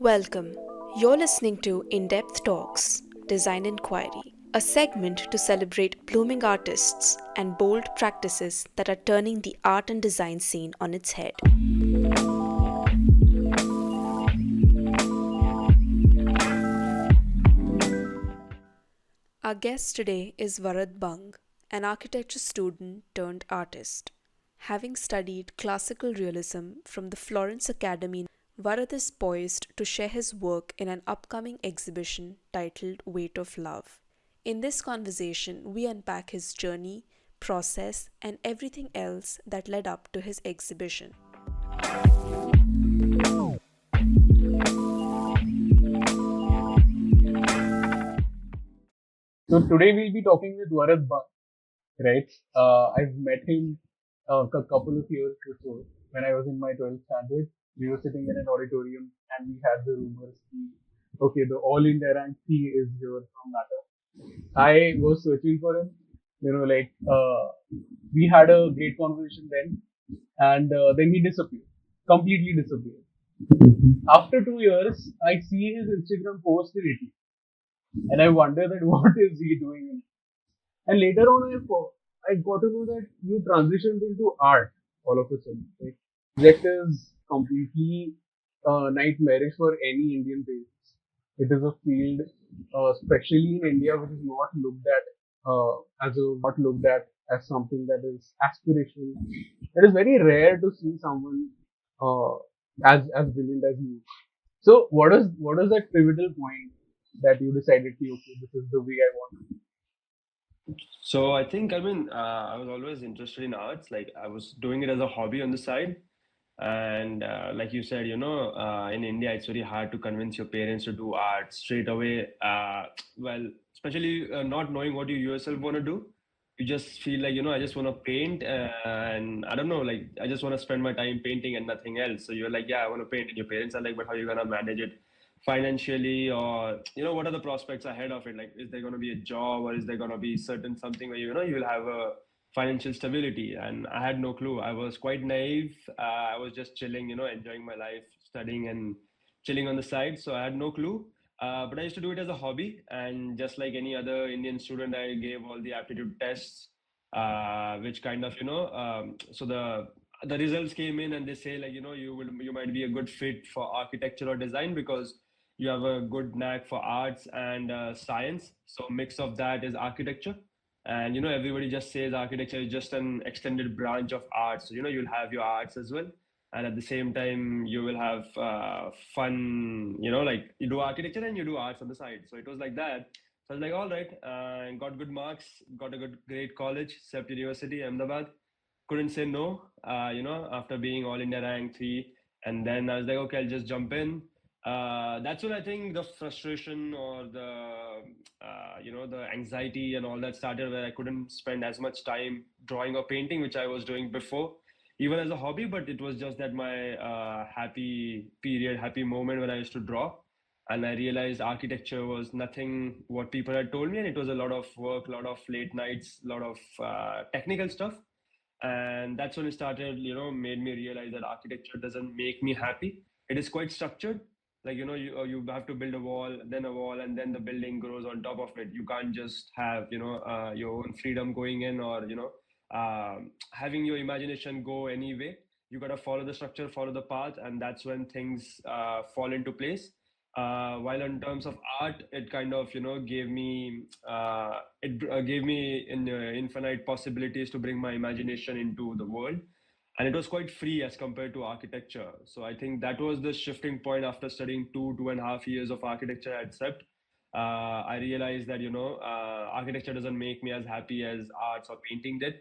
Welcome. You're listening to In Depth Talks, Design Inquiry, a segment to celebrate blooming artists and bold practices that are turning the art and design scene on its head. Our guest today is Varad Bang, an architecture student turned artist. Having studied classical realism from the Florence Academy, Varad is poised to share his work in an upcoming exhibition titled Weight of Love. In this conversation, we unpack his journey, process, and everything else that led up to his exhibition. So today we'll be talking with Varad Bang, right? I've met him a couple of years before when I was in my 12th standard. We were sitting in an auditorium and we had the rumors, okay, the All India rank C is here from Nata. I was searching for him, we had a great conversation then, and then he disappeared, completely disappeared. After 2 years, I see his Instagram post in Italy, and I wonder that what is he doing. And later on, I got to know that you transitioned into art all of a sudden. Right? That is completely nightmarish for any Indian parents. It is a field, especially in India, which is not looked at as something that is aspirational. It is very rare to see someone uh, as brilliant as you. So, what is that pivotal point that you decided to, okay, this is the way I want to So I was always interested in arts. Like I was doing it as a hobby on the side. And like you said, in India, it's very hard to convince your parents to do art straight away. Especially not knowing what you yourself want to do. You just feel like, I just want to paint and I don't know, like I just want to spend my time painting and nothing else. So you're like, yeah, I want to paint. And your parents are like, but how are you going to manage it financially? Or, what are the prospects ahead of it? Like, is there going to be a job or is there going to be certain something where, you will have a financial stability? And I had no clue. I was quite naive. I was just chilling, enjoying my life, studying and chilling on the side. So I had no clue. But I used to do it as a hobby, and just like any other Indian student, I gave all the aptitude tests, which kind of, so the results came in, and they say like, you might be a good fit for architecture or design because you have a good knack for arts and science. So mix of that is architecture. And everybody just says architecture is just an extended branch of art. So you'll have your arts as well, and at the same time you will have fun. Like you do architecture and you do arts on the side. So it was like that. So I was like, all right, and got good marks, got a good great college, CEPT University, Ahmedabad. Couldn't say no. After being all India rank 3, and then I was like, okay, I'll just jump in. That's when I think the frustration or the anxiety and all that started, where I couldn't spend as much time drawing or painting, which I was doing before, even as a hobby. But it was just that my happy period, happy moment when I used to draw. And I realized architecture was nothing what people had told me, and it was a lot of work, a lot of late nights, a lot of technical stuff. And that's when it started, made me realize that architecture doesn't make me happy. It is quite structured. Like, you have to build a wall, and then the building grows on top of it. You can't just have, your own freedom going in, or having your imagination go anyway. You got to follow the structure, follow the path, and that's when things fall into place. While in terms of art, it kind of, gave me infinite possibilities to bring my imagination into the world, and it was quite free as compared to architecture. So I think that was the shifting point after studying 2.5 years of architecture at CEPT. I realized that architecture doesn't make me as happy as arts or painting did,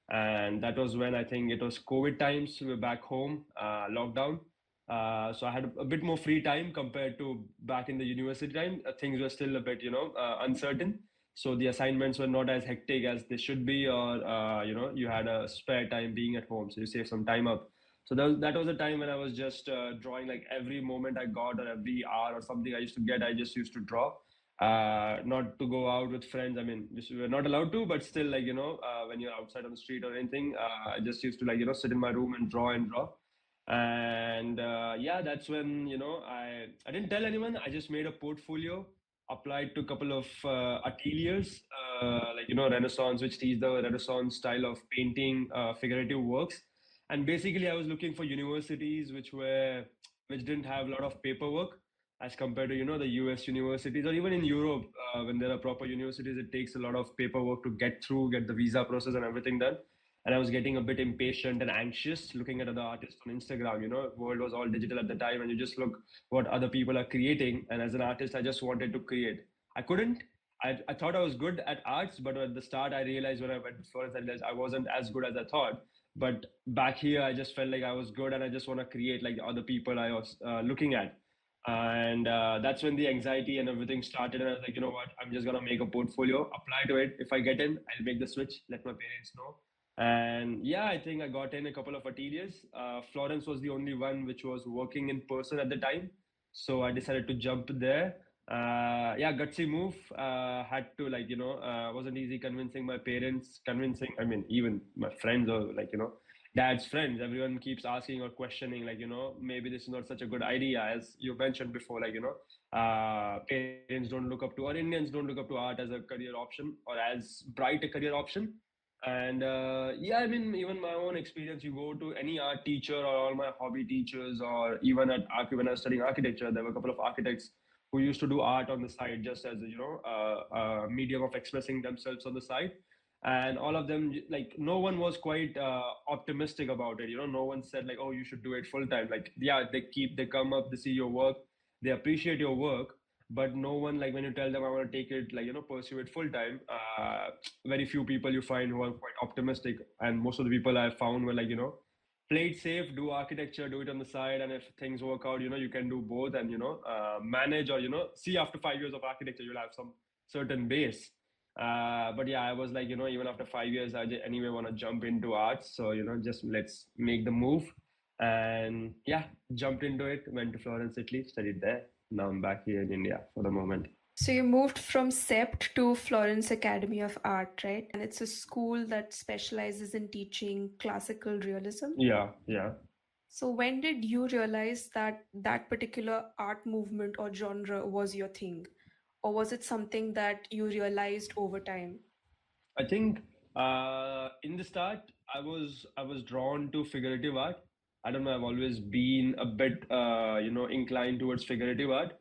and that was when I think it was COVID times. We were back home, lockdown. So I had a bit more free time compared to back in the university time. Things were still a bit, uncertain. So the assignments were not as hectic as they should be, or you had a spare time being at home, so you save some time up. So that was a time when I was just drawing, like every moment I got, or every hour or something I used to get, I just used to draw. Not to go out with friends. I mean, we were not allowed to, but still, when you're outside on the street or anything, I just used to, sit in my room and draw and draw. And yeah, that's when, I didn't tell anyone. I just made a portfolio, applied to a couple of ateliers, like, Renaissance, which teach the Renaissance style of painting, figurative works. And basically, I was looking for universities which didn't have a lot of paperwork as compared to, the US universities, or even in Europe, when there are proper universities, it takes a lot of paperwork to get through, get the visa process and everything done. And I was getting a bit impatient and anxious looking at other artists on Instagram. World was all digital at the time, and you just look what other people are creating. And as an artist, I just wanted to create. I couldn't. I thought I was good at arts, but at the start, I realized when I went to Florence, I realized I wasn't as good as I thought. But back here, I just felt like I was good, and I just want to create like the other people I was looking at. And that's when the anxiety and everything started. And I was like, you know what? I'm just gonna make a portfolio, apply to it. If I get in, I'll make the switch. Let my parents know. And yeah, I think I got in a couple of ateliers. Florence was the only one which was working in person at the time. So I decided to jump there. Yeah, gutsy move. Had to, like, wasn't easy convincing my parents, I mean, even my friends, or like, dad's friends. Everyone keeps asking or questioning, like, maybe this is not such a good idea, as you mentioned before, like, parents don't look up to, or Indians don't look up to art as a career option or as bright a career option. And yeah, I mean, even my own experience, you go to any art teacher or all my hobby teachers, or even when I was studying architecture, there were a couple of architects who used to do art on the side just as a, a medium of expressing themselves on the side. And all of them, like, no one was quite optimistic about it. No one said like, oh, you should do it full time. Like, yeah, they come up, they see your work, they appreciate your work, but no one, like, when you tell them I want to take it, like, pursue it full time, very few people you find who are quite optimistic. And most of the people I found were like, play it safe, do architecture, do it on the side, and if things work out, you can do both, and manage, or see, after 5 years of architecture you'll have some certain base. But yeah, I was like, even after 5 years, anyway want to jump into arts, so just let's make the move. And yeah, jumped into it, went to Florence, Italy, studied there. Now I'm back here in India for the moment. So you moved from SEPT to Florence Academy of Art, right? And it's a school that specializes in teaching classical realism. Yeah, yeah. So when did you realize that that particular art movement or genre was your thing? Or was it something that you realized over time? I think in the start, I was drawn to figurative art. I don't know. I've always been a bit inclined towards figurative art.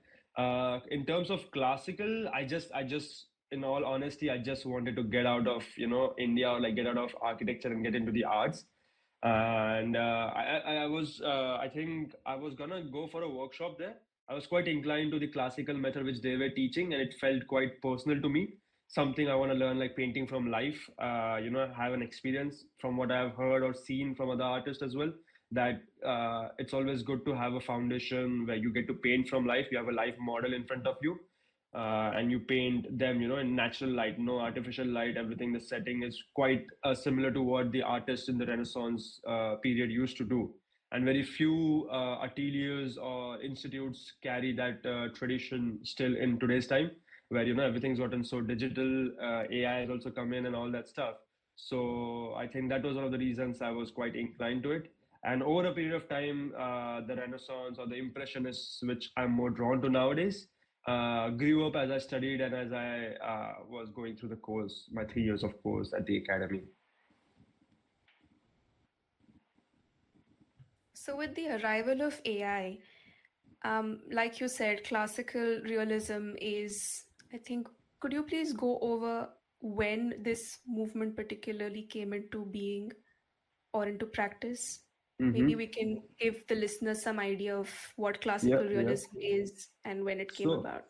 In terms of classical, I just in all honesty, I just wanted to get out of India, or like get out of architecture and get into the arts. And I think I was gonna go for a workshop there. I was quite inclined to the classical method which they were teaching, and it felt quite personal to me, something I want to learn, like painting from life. Have an experience from what I've heard or seen from other artists as well. That it's always good to have a foundation where you get to paint from life. You have a life model in front of you, and you paint them, in natural light, no artificial light. Everything, the setting is quite similar to what the artists in the Renaissance period used to do. And very few ateliers or institutes carry that tradition still in today's time, where everything's gotten so digital. AI has also come in and all that stuff. So I think that was one of the reasons I was quite inclined to it. And over a period of time, the Renaissance or the Impressionists, which I'm more drawn to nowadays, grew up as I studied and as I was going through the course, my 3 years of course at the academy. So with the arrival of AI, like you said, classical realism is, I think, could you please go over when this movement particularly came into being or into practice? Maybe Mm-hmm. we can give the listeners some idea of what Yeah, classical yeah. realism is and when it came So, about.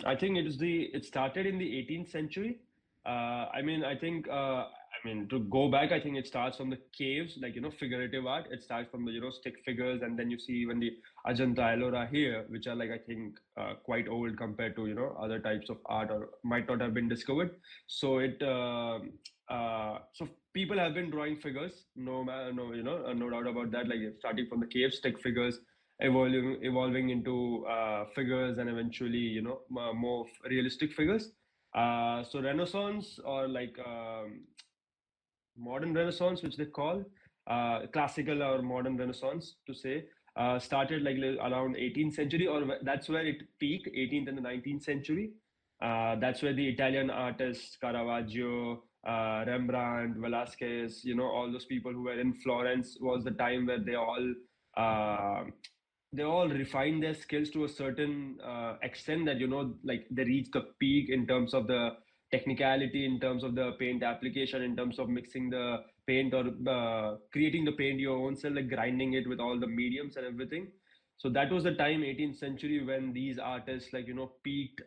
I think it started in the 18th century. I mean, to go back, I think it starts from the caves, like, figurative art. It starts from the, stick figures, and then you see even the Ajanta Ellora here, which are, like, I think quite old compared to, other types of art, or might not have been discovered. So so people have been drawing figures, no doubt about that. Like, starting from the cave stick figures, evolving into figures, and eventually, more realistic figures. So Renaissance, or like modern Renaissance, which they call, classical or modern Renaissance to say. Started like around 18th century, or that's where it peaked, 18th and the 19th century. That's where the Italian artists Caravaggio, Rembrandt, Velasquez, all those people who were in Florence, was the time where uh, they all refined their skills to a certain extent that like they reached the peak in terms of the technicality, in terms of the paint application, in terms of mixing the paint, or creating the paint your own self, like grinding it with all the mediums and everything. So that was the time, 18th century, when these artists like peaked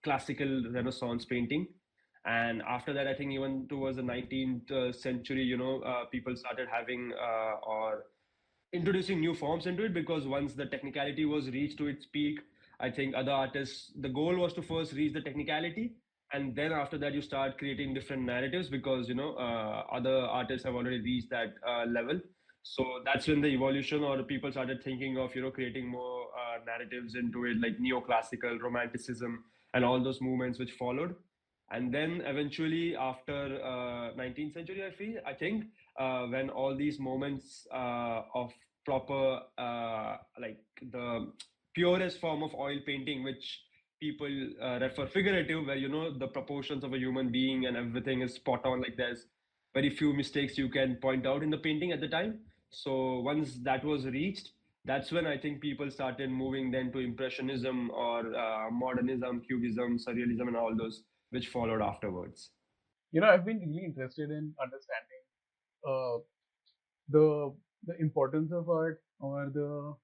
classical Renaissance painting. And after that, I think even towards the 19th century, people started having or introducing new forms into it, because once the technicality was reached to its peak, I think other artists, the goal was to first reach the technicality, and then after that you start creating different narratives, because other artists have already reached that level. So that's when the evolution, or the people started thinking of creating more narratives into it, like neoclassical, romanticism, and all those movements which followed. And then eventually after 19th century, I think when all these moments of proper like the purest form of oil painting, which people refer figurative, where the proportions of a human being and everything is spot on, like there's very few mistakes you can point out in the painting at the time. So once that was reached, that's when I think people started moving then to impressionism, or modernism, cubism, surrealism, and all those which followed afterwards. I've been really interested in understanding uh, the importance of art, or the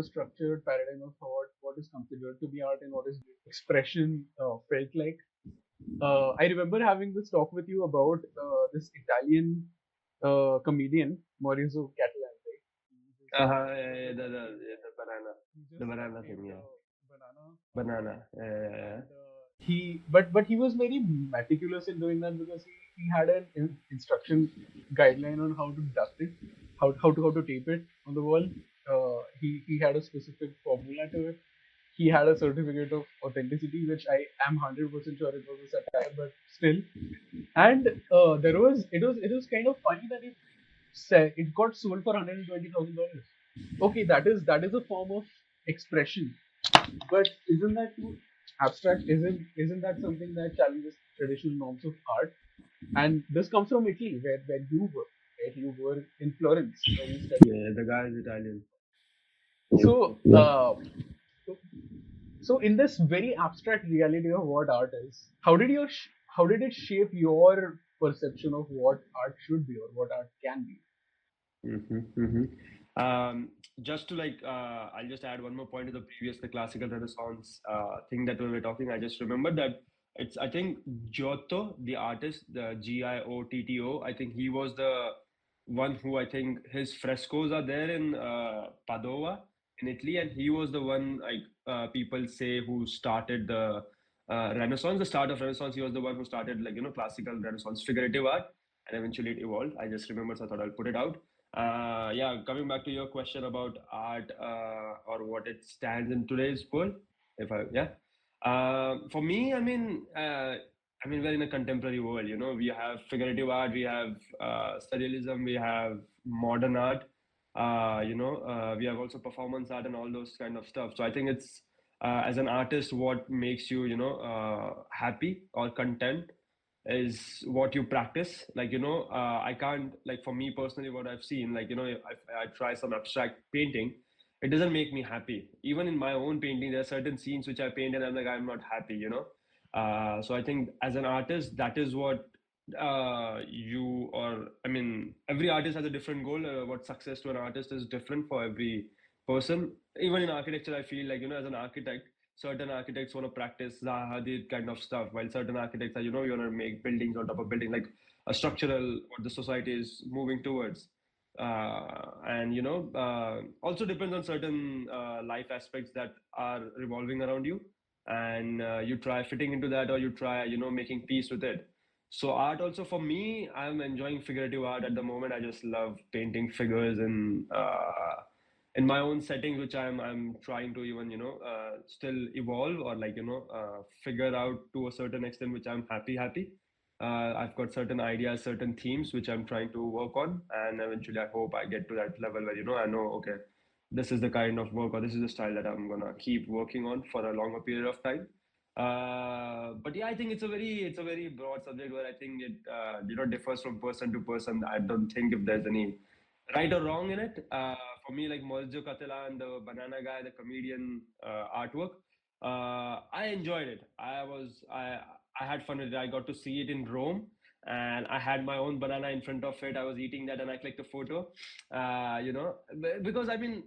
structured paradigm of thought, what is considered to be art and what is expression felt like. I remember having this talk with you about this Italian comedian Maurizio Catalan, right? Yeah, yeah, the Just banana started thing, yeah, banana banana, art, yeah, and but he was very meticulous in doing that, because he had an instruction guideline on how to dust it, how to tape it on the wall. He had a specific formula to it. He had a certificate of authenticity, which I am 100% sure it was a satire, but still. And it was kind of funny that it got sold for $120,000. Okay, that is a form of expression, but isn't that too abstract? Isn't that something that challenges traditional norms of art? And this comes from Italy, where you were, right? You were in Florence, where you studied. yeah. The guy is Italian. So, so in this very abstract reality of what art is, how did it shape your perception of what art should be or what art can be? Mm-hmm, mm-hmm. Just to I'll just add one more point to the previous, the classical Renaissance thing that we were talking. I just remembered that it's, I think, Giotto, the artist, the Giotto. I think he was the one who, I think, his frescoes are there in Padova in Italy, and he was the one, like people say, who started the Renaissance, the start of Renaissance. He was the one who started, like classical Renaissance figurative art, and eventually it evolved. I just remembered, so I thought I'll put it out. Yeah, coming back to your question about art, or what it stands in today's world, for me, we're in a contemporary world. We have figurative art, we have surrealism, we have modern art. We have also performance art and all those kind of stuff. So I think it's as an artist, what makes you, happy or content is what you practice. I can't, like, for me personally, what I've seen, like if I try some abstract painting, it doesn't make me happy. Even in my own painting, there are certain scenes which I paint and I'm like, I'm not happy. So I think as an artist, that is what you or I mean every artist has a different goal. What success to an artist is different for every person. Even in architecture, I feel like, as an architect, certain architects want to practice Zaha Hadid kind of stuff, while certain architects are, you want to make buildings on top of building, like a structural what the society is moving towards. And also depends on certain life aspects that are revolving around you, and you try fitting into that, or you try, making peace with it. So art also for me, I'm enjoying figurative art at the moment. I just love painting figures in my own settings, which I'm trying to even still evolve, or figure out to a certain extent, which I'm happy. I've got certain ideas, certain themes which I'm trying to work on, and eventually I hope I get to that level where I know, okay, this is the kind of work or this is the style that I'm gonna keep working on for a longer period of time. But yeah, I think it's a very broad subject where I think it differs from person to person. I don't think if there's any right or wrong in it. For me, like Maurizio Catella and the Banana Guy, the comedian artwork, I enjoyed it. I had fun with it. I got to see it in Rome, and I had my own banana in front of it. I was eating that, and I clicked a photo. Because I mean,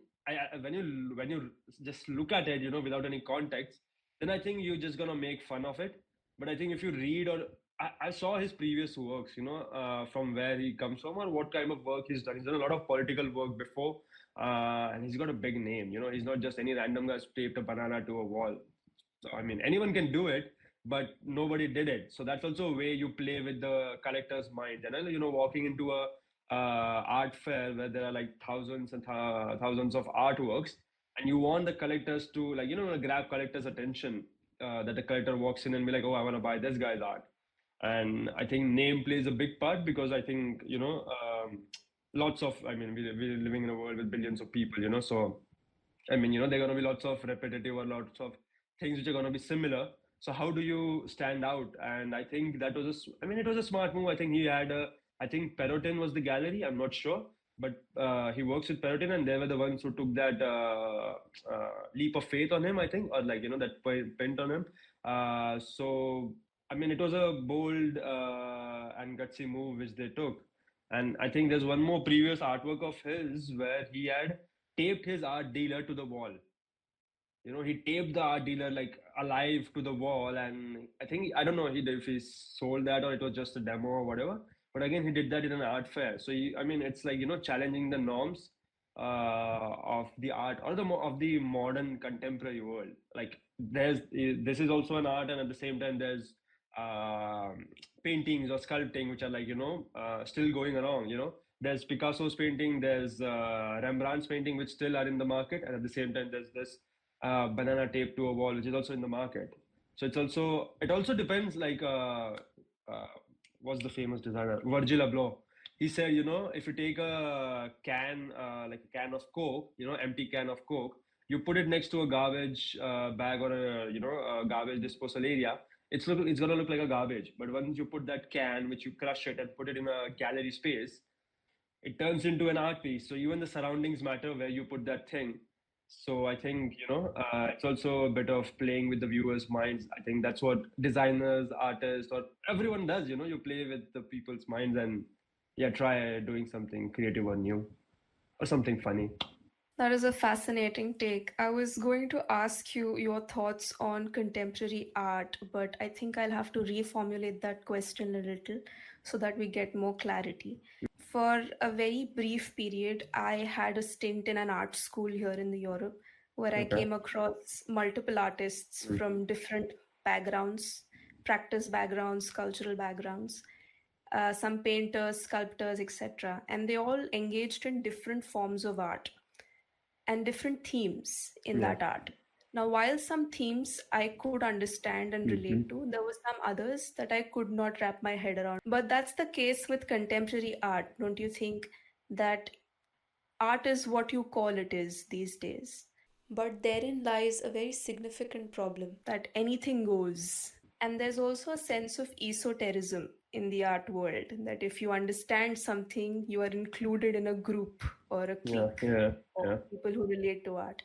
when you just look at it, without any context, then I think you're just gonna make fun of it. But I think if you read or I saw his previous works, from where he comes from or what kind of work he's done. He's done a lot of political work before, and he's got a big name. He's not just any random guy who's taped a banana to a wall. So, I mean, anyone can do it, but nobody did it. So that's also a way you play with the collector's mind. And then, walking into a art fair where there are like thousands and thousands of artworks, and you want the collectors to like, grab collectors' attention. That the collector walks in and be like, oh, I want to buy this guy's art. And I think name plays a big part because I think, lots of, I mean, we're living in a world with billions of people, so I mean, there are going to be lots of repetitive or lots of things which are going to be similar. So how do you stand out? And I think that was I mean, it was a smart move. I think he had I think Perotin was the gallery. I'm not sure, but he works with Perotin, and they were the ones who took that leap of faith on him. I think, or like that pent on him. So I mean, it was a bold and gutsy move which they took. And I think there's one more previous artwork of his where he had taped his art dealer to the wall. He taped the art dealer like alive to the wall, and I think I don't know if he sold that or it was just a demo or whatever. But again, he did that in an art fair. So I mean, it's like challenging the norms of the art or of the modern contemporary world. Like this is also an art, and at the same time, there's paintings or sculpting which are like still going around. There's Picasso's painting, there's Rembrandt's painting, which still are in the market, and at the same time, there's this banana taped to a wall, which is also in the market. So it also depends. Like, what's the famous designer? Virgil Abloh. He said, if you take a can, like a can of Coke, empty can of Coke, you put it next to a garbage bag or a garbage disposal area. It's gonna look like a garbage. But once you put that can, which you crush it and put it in a gallery space, it turns into an art piece. So even the surroundings matter where you put that thing. So I think it's also a bit of playing with the viewers' minds. I think that's what designers, artists, or everyone does. You play with the people's minds and yeah, try doing something creative or new or something funny. That is a fascinating take. I was going to ask you your thoughts on contemporary art, but I think I'll have to reformulate that question a little so that we get more clarity. For a very brief period, I had a stint in an art school here in the Europe where I Okay. came across multiple artists from different backgrounds, practice backgrounds, cultural backgrounds, some painters, sculptors, etc. And they all engaged in different forms of art and different themes in Yeah. that art. Now, while some themes I could understand and relate to, there were some others that I could not wrap my head around. But that's the case with contemporary art, don't you think? That art is what you call it is these days. But therein lies a very significant problem that anything goes. And there's also a sense of esotericism in the art world that if you understand something, you are included in a group or a Yeah. clique Yeah. of Yeah. people who relate to art.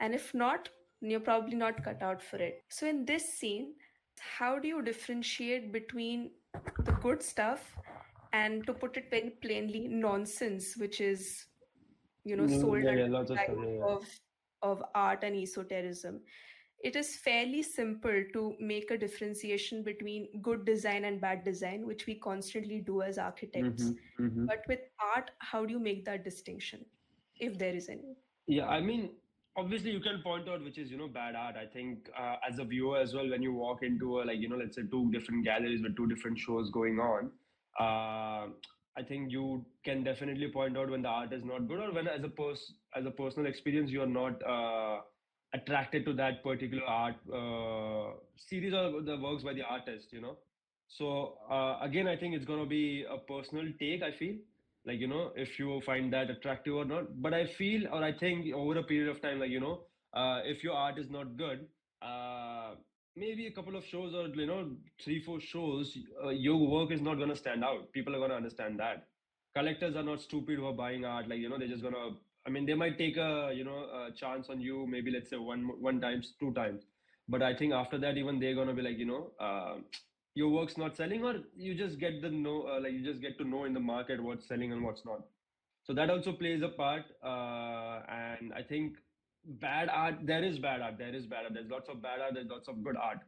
And if not, you're probably not cut out for it. So, in this scene, how do you differentiate between the good stuff and, to put it very plainly, nonsense, which is sold Yeah. under Yeah. Lots the of stuff. guise Yeah. Yeah. of art and esotericism? It is fairly simple to make a differentiation between good design and bad design, which we constantly do as architects. Mm-hmm. But with art, how do you make that distinction, if there is any? Yeah, I mean, obviously you can point out which is, bad art. I think as a viewer as well, when you walk into a, like, let's say two different galleries with two different shows going on, I think you can definitely point out when the art is not good or when as a personal experience, you're not attracted to that particular art series or the works by the artist. So again, I think it's gonna be a personal take. I feel like, if you find that attractive or not. But I feel, or I think, over a period of time, like, if your art is not good, uh, maybe a couple of shows, or 3, 4 shows, your work is not gonna stand out. People are gonna understand that. Collectors are not stupid who are buying art. Like, they're just gonna. I mean, they might take a chance on you. Maybe, let's say, one times, 2 times. But I think after that, even they're gonna be like, your work's not selling, or you just get the know like you just get to know in the market what's selling and what's not. So that also plays a part. And I think bad art, there's lots of bad art, there's lots of good art.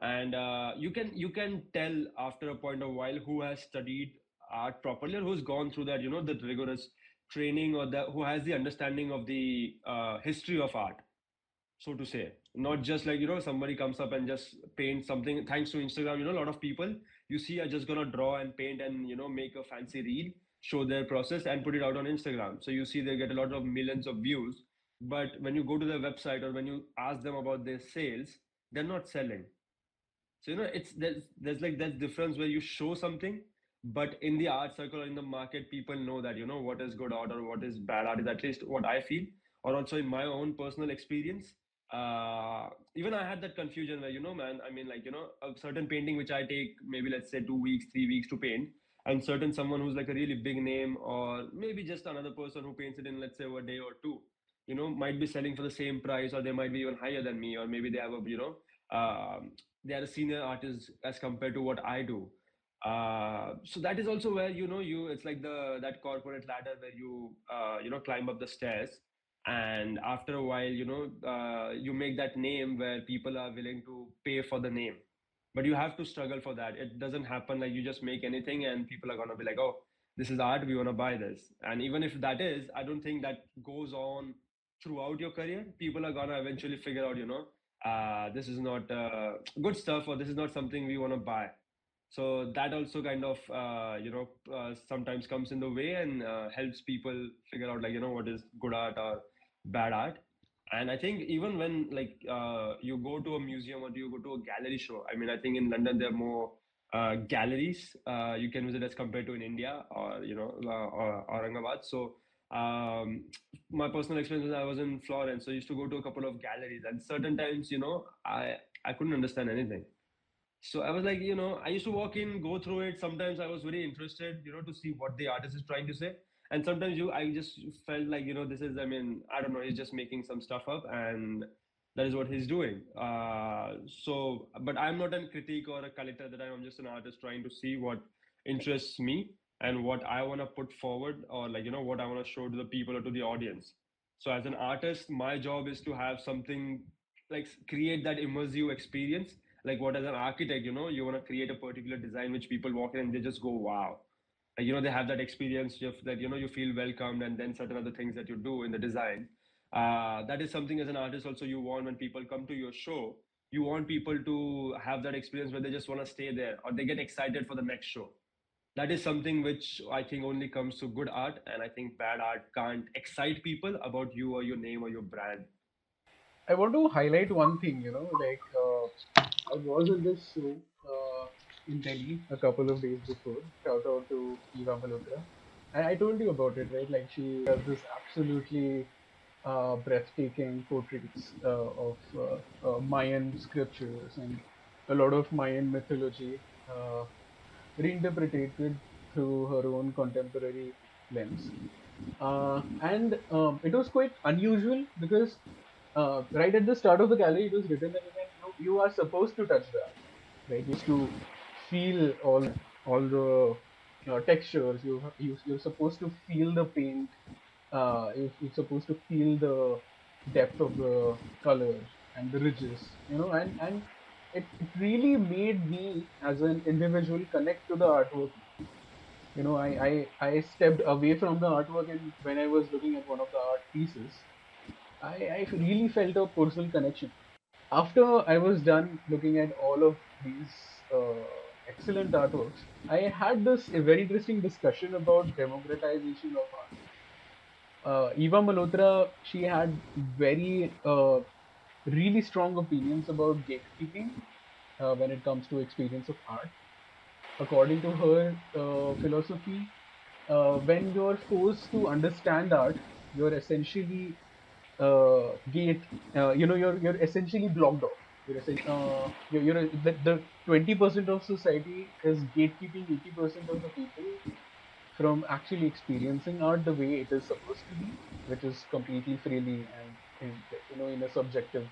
And you can tell after a point of while who has studied art properly, or who's gone through that, the rigorous training, or who has the understanding of the history of art, so to say. Not just like, somebody comes up and just paints something. Thanks to Instagram, a lot of people you see are just gonna draw and paint and, make a fancy reel, show their process and put it out on Instagram. So you see they get a lot of millions of views. But when you go to their website, or when you ask them about their sales, they're not selling. So, it's there's difference where you show something, but in the art circle or in the market, people know that, what is good art or what is bad art, is at least what I feel. Or also in my own personal experience, even I had that confusion where, man, I mean, like, a certain painting which I take maybe, let's say, 2 weeks, 3 weeks to paint, and certain someone who's like a really big name, or maybe just another person who paints it in, let's say, a day or two, might be selling for the same price, or they might be even higher than me, or maybe they have a, they are a senior artist as compared to what I do. So that is also where, it's like that corporate ladder where you climb up the stairs, and after a while, you make that name where people are willing to pay for the name. But you have to struggle for that. It doesn't happen like you just make anything and people are gonna be like, oh, this is art, we wanna buy this. And even if that is, I don't think that goes on throughout your career. People are gonna eventually figure out, this is not good stuff, or this is not something we want to buy. So that also kind of sometimes comes in the way, and helps people figure out, like, what is good art or bad art. And I think even when, like, you go to a museum, or you go to a gallery show, I mean, I think in London there are more galleries you can visit as compared to in India, or or Aurangabad. So um, my personal experience was, I was in Florence, so I used to go to a couple of galleries, and certain times, I couldn't understand anything. So I was like, I used to walk in, go through it. Sometimes I was very interested, to see what the artist is trying to say. And sometimes I just felt like, this is, I mean, I don't know, he's just making some stuff up, and that is what he's doing. But I'm not a critic or a collector, that I'm just an artist trying to see what interests me and what I want to put forward, or like, what I want to show to the people or to the audience. So as an artist, my job is to have something, like, create that immersive experience. Like, what, as an architect, you want to create a particular design which people walk in and they just go, wow. Like, they have that experience of that, you feel welcomed, and then certain other things that you do in the design. That is something, as an artist also, you want when people come to your show. You want people to have that experience where they just want to stay there, or they get excited for the next show. That is something which I think only comes to good art, and I think bad art can't excite people about you or your name or your brand. I want to highlight one thing, like I was in this show in Delhi a couple of days before. Shout out to Eva Malhotra. And I told you about it, right? Like she does this absolutely breathtaking portraits of Mayan scriptures and a lot of Mayan mythology reinterpreted through her own contemporary lens. And it was quite unusual because right at the start of the gallery, it was written that you are supposed to touch the art, right? To feel all the textures. You're supposed to feel the paint. You're supposed to feel the depth of the colors and the ridges, and it really made me as an individual connect to the artwork. I stepped away from the artwork, and when I was looking at one of the art pieces, I really felt a personal connection. After I was done looking at all of these excellent artworks, I had this a very interesting discussion about democratization of art. Eva Malhotra, she had very really strong opinions about gatekeeping when it comes to experience of art. according to her philosophy, when you're forced to understand art, you're essentially gate. You're essentially blocked off. The 20% of society is gatekeeping 80% of the people from actually experiencing art the way it is supposed to be, which is completely freely and in a subjective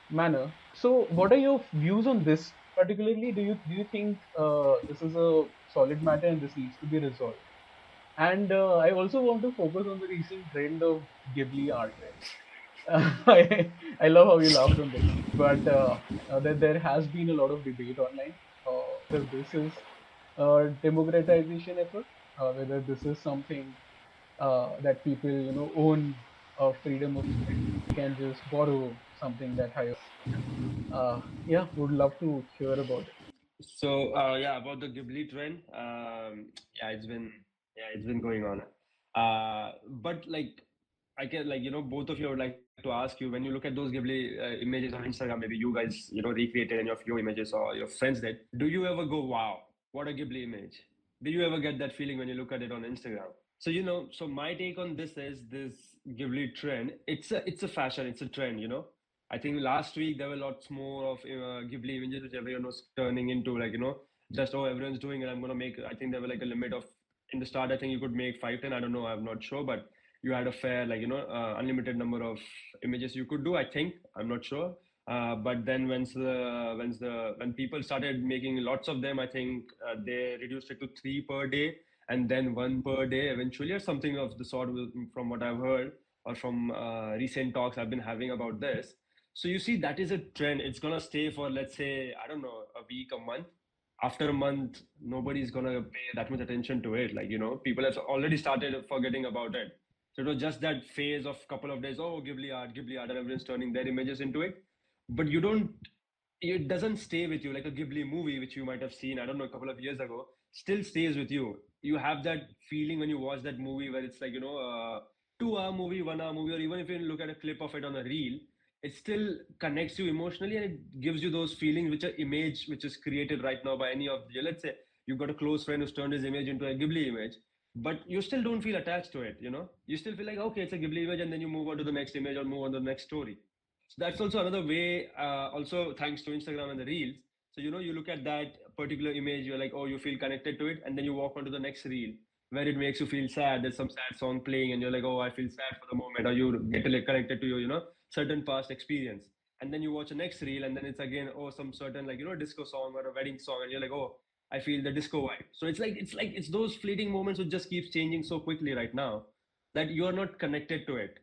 manner. So, what are your views on this particularly? Do you think this is a solid matter and this needs to be resolved? And I also want to focus on the recent trend of Ghibli art, right? I love how you laughed on this, but there has been a lot of debate online whether this is a democratization effort, whether this is something that people own freedom of speech. They can just borrow something that hires. Yeah, would love to hear about it. So yeah, about the Ghibli trend, yeah, it's been going on. But like I can like both of you I would like to ask you when you look at those Ghibli images on Instagram, maybe you guys recreated any of your images or your friends did. Do you ever go, wow, what a Ghibli image? Do you ever get that feeling when you look at it on Instagram? So so my take on this is this Ghibli trend. It's a fashion, it's a trend. I think last week there were lots more of Ghibli images which everyone was turning into like just oh everyone's doing it. I'm gonna make. I think there were like a limit of in the start. I think you could make 5, 10. I don't know. I'm not sure, but you had a fair like unlimited number of images you could do. I think I'm not sure. But then when people started making lots of them, I think they reduced it to 3 per day and then 1 per day eventually, or something of the sort. From what I've heard or from recent talks I've been having about this. So you see, that is a trend. It's gonna stay for let's say I don't know a week, a month. After a month, nobody's gonna pay that much attention to it. Like people have already started forgetting about it. So it was just that phase of couple of days. Oh, Ghibli art, and everyone's turning their images into it. But you don't. It doesn't stay with you like a Ghibli movie, which you might have seen. I don't know a couple of years ago. Still stays with you. You have that feeling when you watch that movie where it's like 2 hour movie, 1 hour movie, or even if you look at a clip of it on a reel, it still connects you emotionally and it gives you those feelings which are image which is created right now by any of the let's say you've got a close friend who's turned his image into a Ghibli image, but you still don't feel attached to it. You still feel like okay, it's a Ghibli image, and then you move on to the next image or move on to the next story. So that's also another way, also thanks to Instagram and the reels. So you look at that particular image, you're like, oh, you feel connected to it, and then you walk on to the next reel where it makes you feel sad. There's some sad song playing, and you're like, oh, I feel sad for the moment, or you get like, connected to your, certain past experience. And then you watch a next reel, and then it's again, oh, some certain like disco song or a wedding song, and you're like, oh, I feel the disco vibe. So it's those fleeting moments which just keeps changing so quickly right now that you are not connected to it.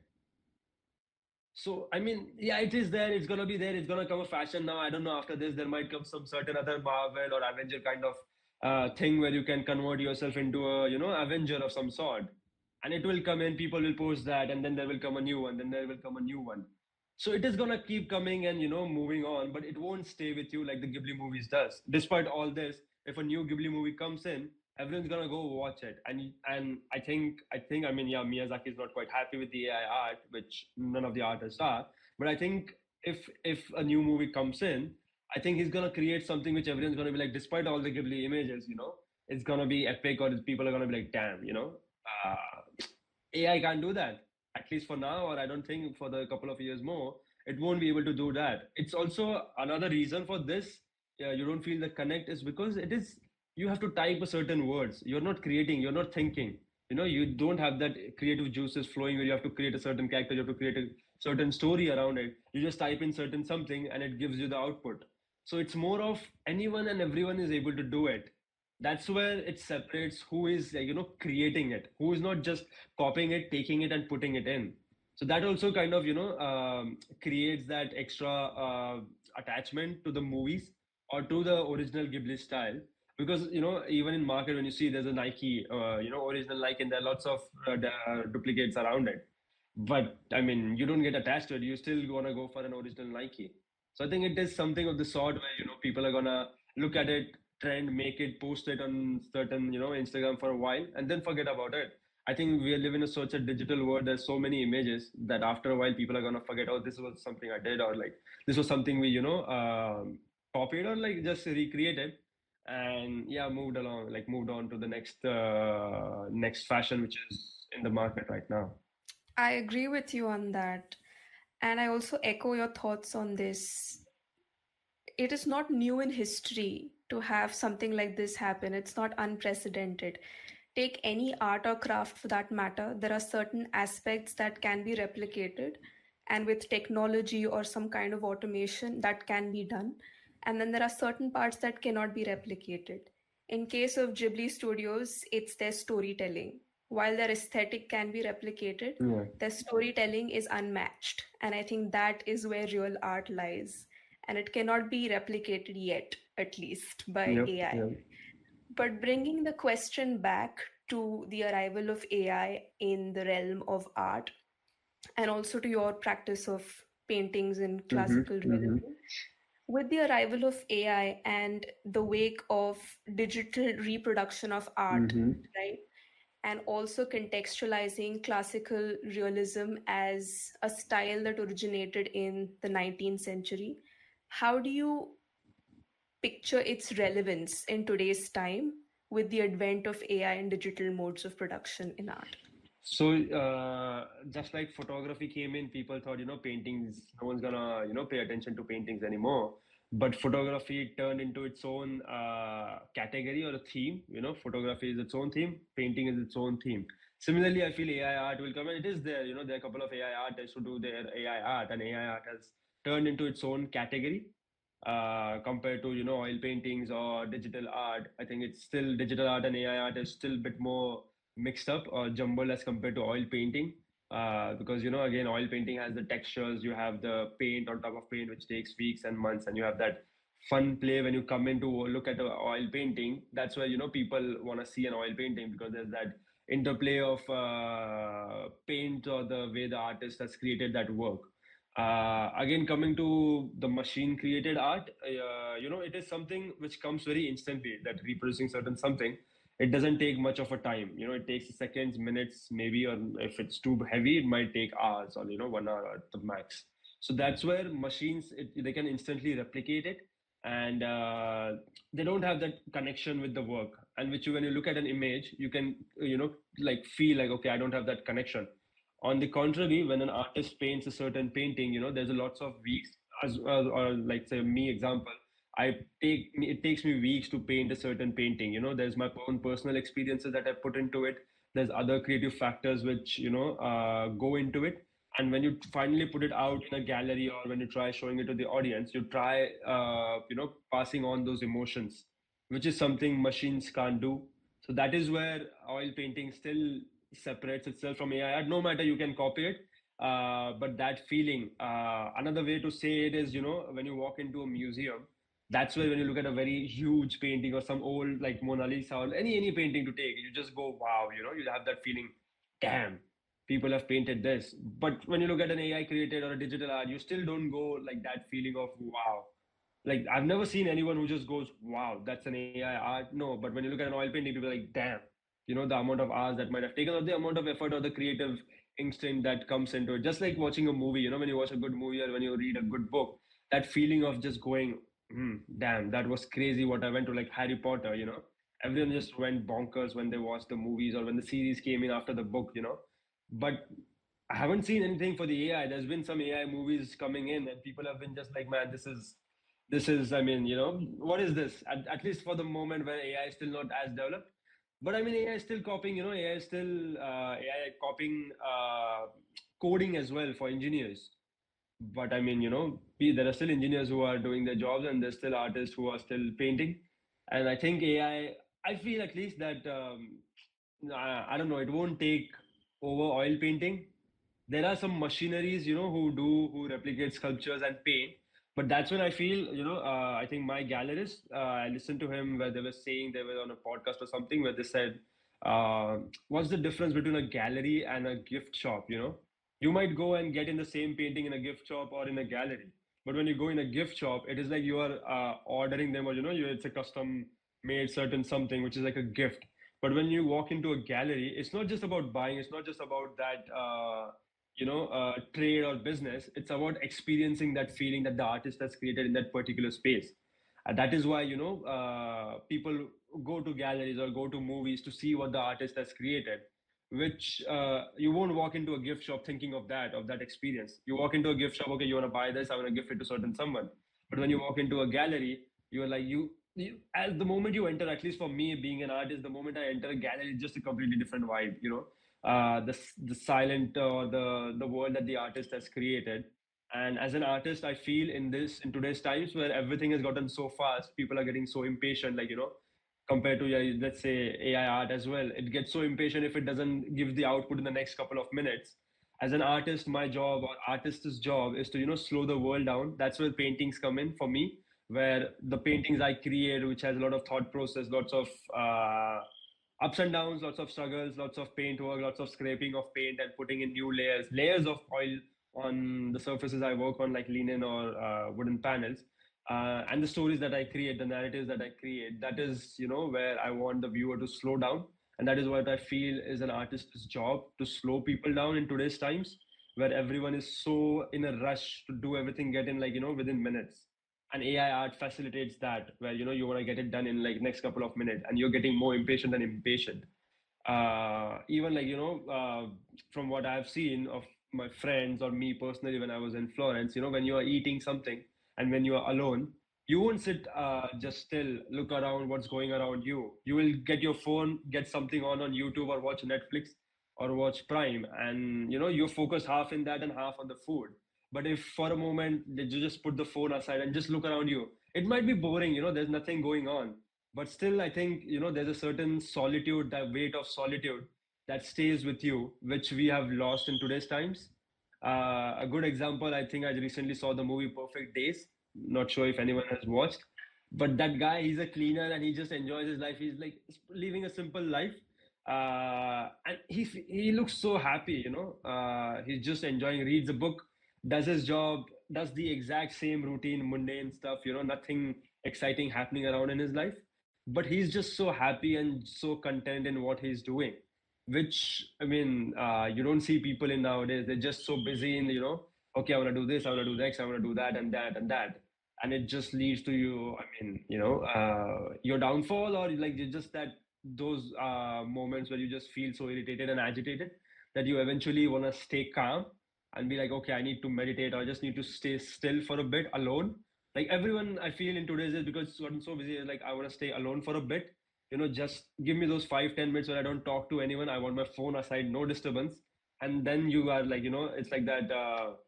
So I mean, yeah, it is there. It's gonna be there. It's gonna come a fashion now. I don't know. After this, there might come some certain other Marvel or Avenger kind of thing where you can convert yourself into a Avenger of some sort, and it will come in. People will post that, and then there will come a new one. Then there will come a new one. So it is gonna keep coming and moving on, but it won't stay with you like the Ghibli movies does. Despite all this, if a new Ghibli movie comes in, everyone's gonna go watch it. And I mean, yeah, Miyazaki is not quite happy with the AI art, which none of the artists are. But I think if a new movie comes in, I think he's gonna create something which everyone's gonna be like, despite all the Ghibli images, it's gonna be epic, or people are gonna be like, damn, AI can't do that, at least for now, or I don't think for the couple of years more, it won't be able to do that. It's also another reason for this. You don't feel the connect is because it is you have to type a certain words. You're not creating, you're not thinking. You don't have that creative juices flowing where you have to create a certain character, you have to create a certain story around it. You just type in certain something and it gives you the output. So it's more of anyone and everyone is able to do it. That's where it separates who is creating it, who is not just copying it, taking it, and putting it in. So that also kind of creates that extra attachment to the movies or to the original Ghibli style. Because even in market, when you see there's a Nike original Nike, and there are lots of duplicates around it, but I mean you don't get attached to it, you still want to go for an original Nike. So I think it is something of the sort where people are gonna look at it, trend, make it, post it on certain Instagram for a while, and then forget about it. I think we live in such a digital world. There's so many images that after a while people are gonna forget. Oh, this was something I did, or like this was something we copied or like just recreated. and yeah, moved on to the next fashion, which is in the market right now. I agree with you on that. And I also echo your thoughts on this. It is not new in history to have something like this happen. It's not unprecedented. Take any art or craft for that matter, there are certain aspects that can be replicated, and with technology or some kind of automation, that can be done. And then there are certain parts that cannot be replicated. In case of Ghibli Studios, it's their storytelling. While their aesthetic can be replicated, Yeah. their storytelling is unmatched. And I think that is where real art lies. And it cannot be replicated yet, at least by Yep. AI. Yep. But bringing the question back to the arrival of AI in the realm of art, and also to your practice of paintings in Mm-hmm. classical Mm-hmm. realism, with the arrival of AI and the wake of digital reproduction of art, Mm-hmm. right? And also contextualizing classical realism as a style that originated in the 19th century, how do you picture its relevance in today's time with the advent of AI and digital modes of production in art? So, just like photography came in, people thought, paintings, no one's gonna, pay attention to paintings anymore. But photography turned into its own category or a theme. Photography is its own theme, painting is its own theme. Similarly, I feel AI art will come, and it is there. There are a couple of AI artists who do their AI art, and AI art has turned into its own category compared to, oil paintings or digital art. I think it's still digital art and AI art is still a bit more mixed up or jumbled as compared to oil painting. Because again, oil painting has the textures, you have the paint on top of paint, which takes weeks and months, and you have that fun play when you come in to look at an oil painting. That's why people want to see an oil painting, because there's that interplay of paint or the way the artist has created that work. Again, coming to the machine created art, it is something which comes very instantly, that reproducing certain something, it doesn't take much of a time. It takes seconds, minutes, maybe, or if it's too heavy, it might take hours or 1 hour at the max. So that's where machines, they can instantly replicate it, and they don't have that connection with the work. And which when you look at an image, you can like feel like, okay, I don't have that connection. On the contrary, when an artist paints a certain painting, there's a lots of weeks, or like say me example, it takes me weeks to paint a certain painting. There's my own personal experiences that I put into it. There's other creative factors which go into it. And when you finally put it out in a gallery, or when you try showing it to the audience, you try passing on those emotions, which is something machines can't do. So that is where oil painting still separates itself from AI art. No matter, you can copy it, but that feeling. Another way to say it is, when you walk into a museum, that's where when you look at a very huge painting or some old like Mona Lisa or any painting to take, you just go, wow, you have that feeling, damn, people have painted this. But when you look at an AI created or a digital art, you still don't go like that feeling of wow. Like I've never seen anyone who just goes, wow, that's an AI art. No, but when you look at an oil painting, people are like, damn, the amount of hours that might have taken, or the amount of effort or the creative instinct that comes into it. Just like watching a movie, when you watch a good movie or when you read a good book, that feeling of just going, damn, that was crazy what I went to, like Harry Potter, everyone just went bonkers when they watched the movies or when the series came in after the book. But I haven't seen anything for the AI. There's been some AI movies coming in, and people have been just like, man, this is, I mean, what is this? At least for the moment where AI is still not as developed. But I mean, AI is still copying, AI is still AI copying coding as well for engineers. But I mean, there are still engineers who are doing their jobs, and there's still artists who are still painting. And I think I feel at least that I don't know, it won't take over oil painting. There are some machineries, who replicate sculptures and paint. But that's when I feel, I think my gallerist, I listened to him where they were saying, they were on a podcast or something where they said, what's the difference between a gallery and a gift shop? You might go and get in the same painting in a gift shop or in a gallery. But when you go in a gift shop, it is like you are ordering them, or it's a custom made certain something which is like a gift. But when you walk into a gallery, it's not just about buying. It's not just about that, trade or business. It's about experiencing that feeling that the artist has created in that particular space. That is why, people go to galleries or go to movies to see what the artist has created, which you won't walk into a gift shop thinking of that experience. You walk into a gift shop, okay, you want to buy this, I want to gift it to certain someone. But when you walk into a gallery, you're like, as the moment you enter, at least for me being an artist, the moment I enter a gallery, it's just a completely different vibe, the silent or the world that the artist has created. And as an artist, I feel in today's times where everything has gotten so fast, people are getting so impatient, compared to, yeah, let's say AI art as well. It gets so impatient if it doesn't give the output in the next couple of minutes. As an artist, my job or artist's job is to, slow the world down. That's where paintings come in for me, where the paintings I create, which has a lot of thought process, lots of ups and downs, lots of struggles, lots of paint work, lots of scraping of paint and putting in new layers of oil on the surfaces I work on, like linen or wooden panels. And the stories that I create, the narratives that I create, that is, where I want the viewer to slow down. And that is what I feel is an artist's job, to slow people down in today's times, where everyone is so in a rush to do everything, get in, within minutes. And AI art facilitates that, where, you want to get it done in like next couple of minutes, and you're getting more impatient than impatient. Even from what I've seen of my friends or me personally, when I was in Florence, when you are eating something and when you are alone, you won't sit just still, look around what's going around you. You will get your phone, get something on YouTube, or watch Netflix or watch Prime, and you focus half in that and half on the food. But if for a moment that you just put the phone aside and just look around you, it might be boring, there's nothing going on. But still, I think, there's a certain solitude, that weight of solitude that stays with you, which we have lost in today's times. A good example, I think I recently saw the movie Perfect Days. Not sure if anyone has watched, but that guy, he's a cleaner and he just enjoys his life. He's like living a simple life. And he looks so happy, he's just enjoying, reads a book, does his job, does the exact same routine, mundane stuff, nothing exciting happening around in his life. But he's just so happy and so content in what he's doing, which, I mean, you don't see people in nowadays. They're just so busy in, okay, I want to do this, I want to do next, I want to do that and that and that. And it just leads to you, I mean, your downfall, or like just that, those moments where you just feel so irritated and agitated that you eventually want to stay calm and be like, okay, I need to meditate, or I just need to stay still for a bit alone. Like everyone, I feel in today's days, because I'm so busy, like I want to stay alone for a bit. Just give me those 5-10 minutes where I don't talk to anyone. I want my phone aside, no disturbance. And then you are like, it's like that,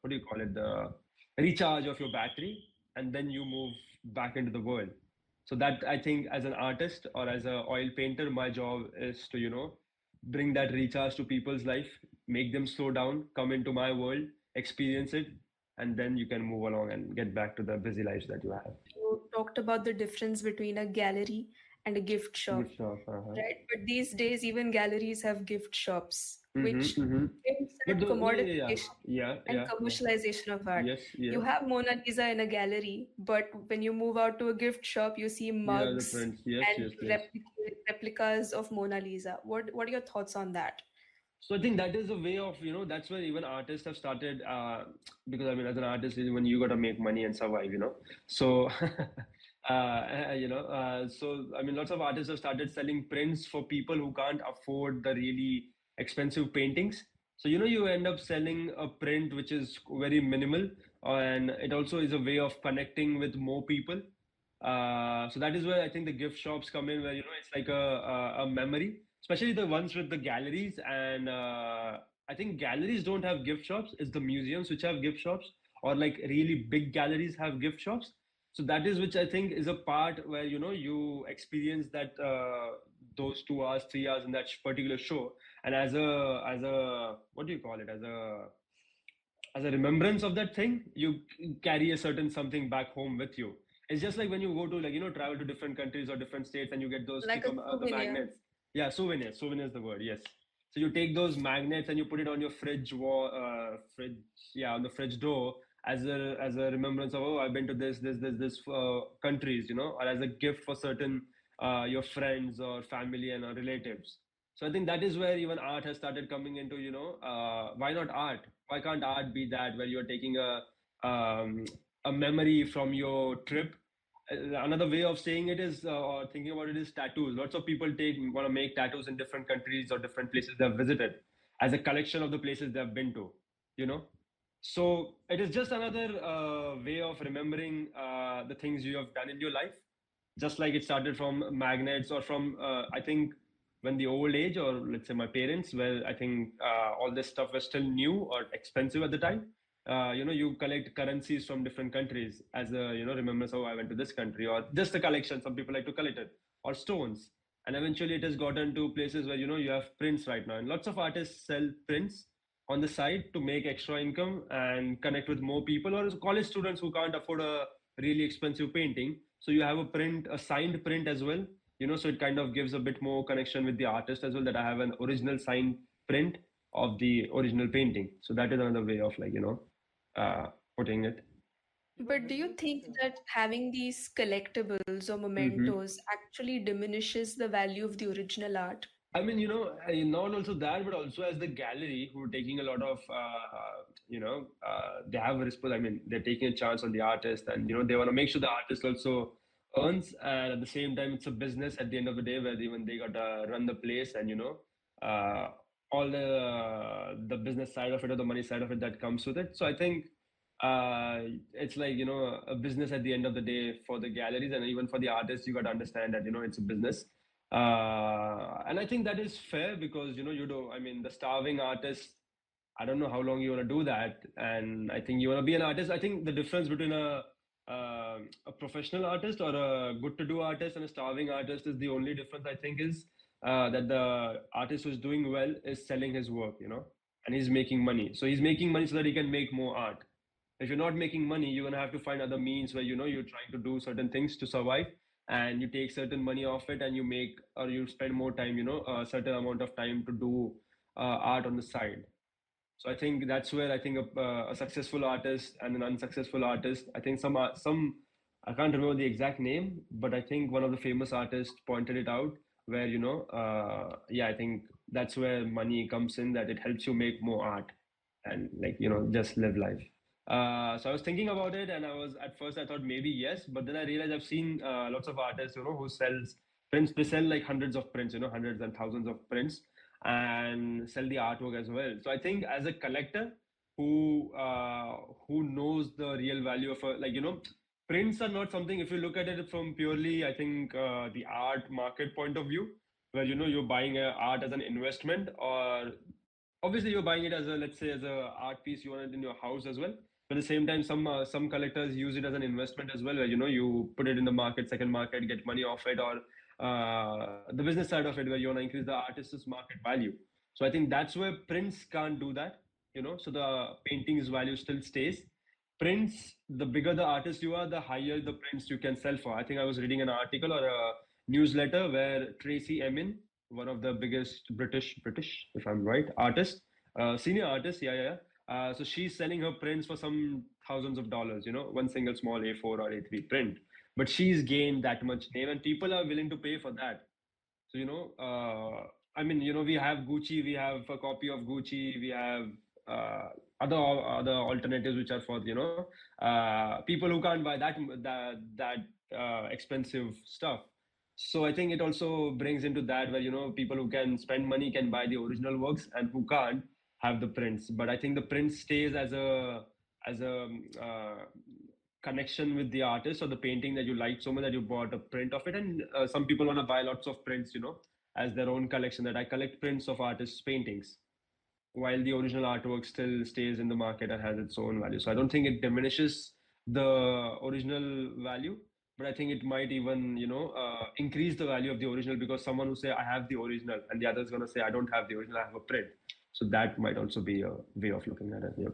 what do you call it? The recharge of your battery. And then you move back into the world. So that, I think, as an artist or as a oil painter, my job is to, bring that recharge to people's life, make them slow down, come into my world, experience it, and then you can move along and get back to the busy lives that you have. You talked about the difference between a gallery and a gift shop, Good stuff. Uh-huh. right? But these days, even galleries have gift shops, which Mm-hmm. hints But at yeah, commodification yeah, and yeah, yeah. commercialization of art. Yes, You yes. have Mona Lisa in a gallery, but when you move out to a gift shop, you see Yeah, the mugs prints. Yes, and yes, yes. replicas of Mona Lisa. What are your thoughts on that? So I think that is a way of, that's where even artists have started, because I mean, as an artist, when you got to make money and survive. So, so I mean, lots of artists have started selling prints for people who can't afford the really expensive paintings. So, you end up selling a print which is very minimal, and it also is a way of connecting with more people. So that is where I think the gift shops come in, where it's like a memory, especially the ones with the galleries. And I think galleries don't have gift shops; it's the museums which have gift shops, or like really big galleries have gift shops. So that is which I think is a part where you experience that those 2 hours, 3 hours in that particular show, and as a what do you call it, as a remembrance of that thing, you carry a certain something back home with you. It's just like when you go to, like, travel to different countries or different states, and you get those Like a the souvenir. magnets. Yeah, souvenirs. Souvenir is the word. Yes. So you take those magnets and you put it on your fridge wall, yeah, on the fridge door, as a remembrance of, oh, I've been to this countries, or as a gift for certain your friends or family and relatives. So I think that is where even art has started coming into, why not art? Why can't art be that, where you're taking a memory from your trip, Another way of saying it is, or thinking about it, is tattoos. Lots of people want to make tattoos in different countries or different places they've visited as a collection of the places they've been to, you know. So it is just another way of remembering the things you have done in your life. Just like it started from magnets or from, I think, when the old age, or let's say my parents, where I think all this stuff was still new or expensive at the time. You collect currencies from different countries as a, remembrance, oh, I went to this country, or just a collection. Some people like to collect it, or stones. And eventually it has gotten to places where, you have prints right now. And lots of artists sell prints on the side to make extra income and connect with more people, or college students who can't afford a really expensive painting. So you have a signed print as well, so it kind of gives a bit more connection with the artist as well, that I have an original signed print of the original painting. So that is another way of, like, uh, putting it. But do you think that having these collectibles or Hmm. mementos actually diminishes the value of the original art? I mean, not also that, but also as the gallery who are taking a lot of, they have a I mean, they're taking a chance on the artist, and, they want to make sure the artist also earns. And at the same time, it's a business at the end of the day, where even they got to run the place, and, uh, all the business side of it, or the money side of it that comes with it. So I think uh, it's like, a business at the end of the day for the galleries, and even for the artists. You got to understand that, it's a business. And I think that is fair, because, I mean, the starving artist, I don't know how long you want to do that. And I think you want to be an artist. I think the difference between a professional artist or a good to do artist and a starving artist is, the only difference I think is that the artist who's doing well is selling his work, and he's making money. So he's making money so that he can make more art. If you're not making money, you're gonna have to find other means where, you're trying to do certain things to survive, and you take certain money off it, and you make, or you spend more time, a certain amount of time to do art on the side. So I think that's where I think a successful artist and an unsuccessful artist. I think some, I can't remember the exact name, but I think one of the famous artists pointed it out, where, yeah, I think that's where money comes in, that it helps you make more art and, like, just live life. So I was thinking about it, and at first I thought maybe yes, but then I realized I've seen lots of artists, who sells prints. They sell like hundreds of prints, hundreds and thousands of prints, and sell the artwork as well. So I think as a collector who knows the real value of a, like, prints are not something. If you look at it from purely, I think, the art market point of view, where, you're buying art as an investment, or obviously you're buying it as a, let's say, as a art piece, you want it in your house as well. But at the same time, some collectors use it as an investment as well, where, you put it in the market, second market, get money off it, or the business side of it, where you want to increase the artist's market value. So I think that's where prints can't do that, so the painting's value still stays. Prints, the bigger the artist you are, the higher the prints you can sell for. I think I was reading an article or a newsletter where Tracy Emin, one of the biggest British, if I'm right, artist, senior artist, yeah, yeah, yeah. So she's selling her prints for some thousands of dollars, one single small A4 or A3 print. But she's gained that much name, and people are willing to pay for that. So, I mean, we have Gucci, we have a copy of Gucci, we have other alternatives which are for, people who can't buy that expensive stuff. So I think it also brings into that, where, people who can spend money can buy the original works, and who can't have the prints. But I think the print stays as a connection with the artist, or the painting that you like so much that you bought a print of it. And some people want to buy lots of prints, as their own collection. That I collect prints of artists' paintings, while the original artwork still stays in the market and has its own value. So I don't think it diminishes the original value, but I think it might even, increase the value of the original, because someone who say I have the original, and the other is going to say I don't have the original, I have a print. So that might also be a way of looking at it. Yep.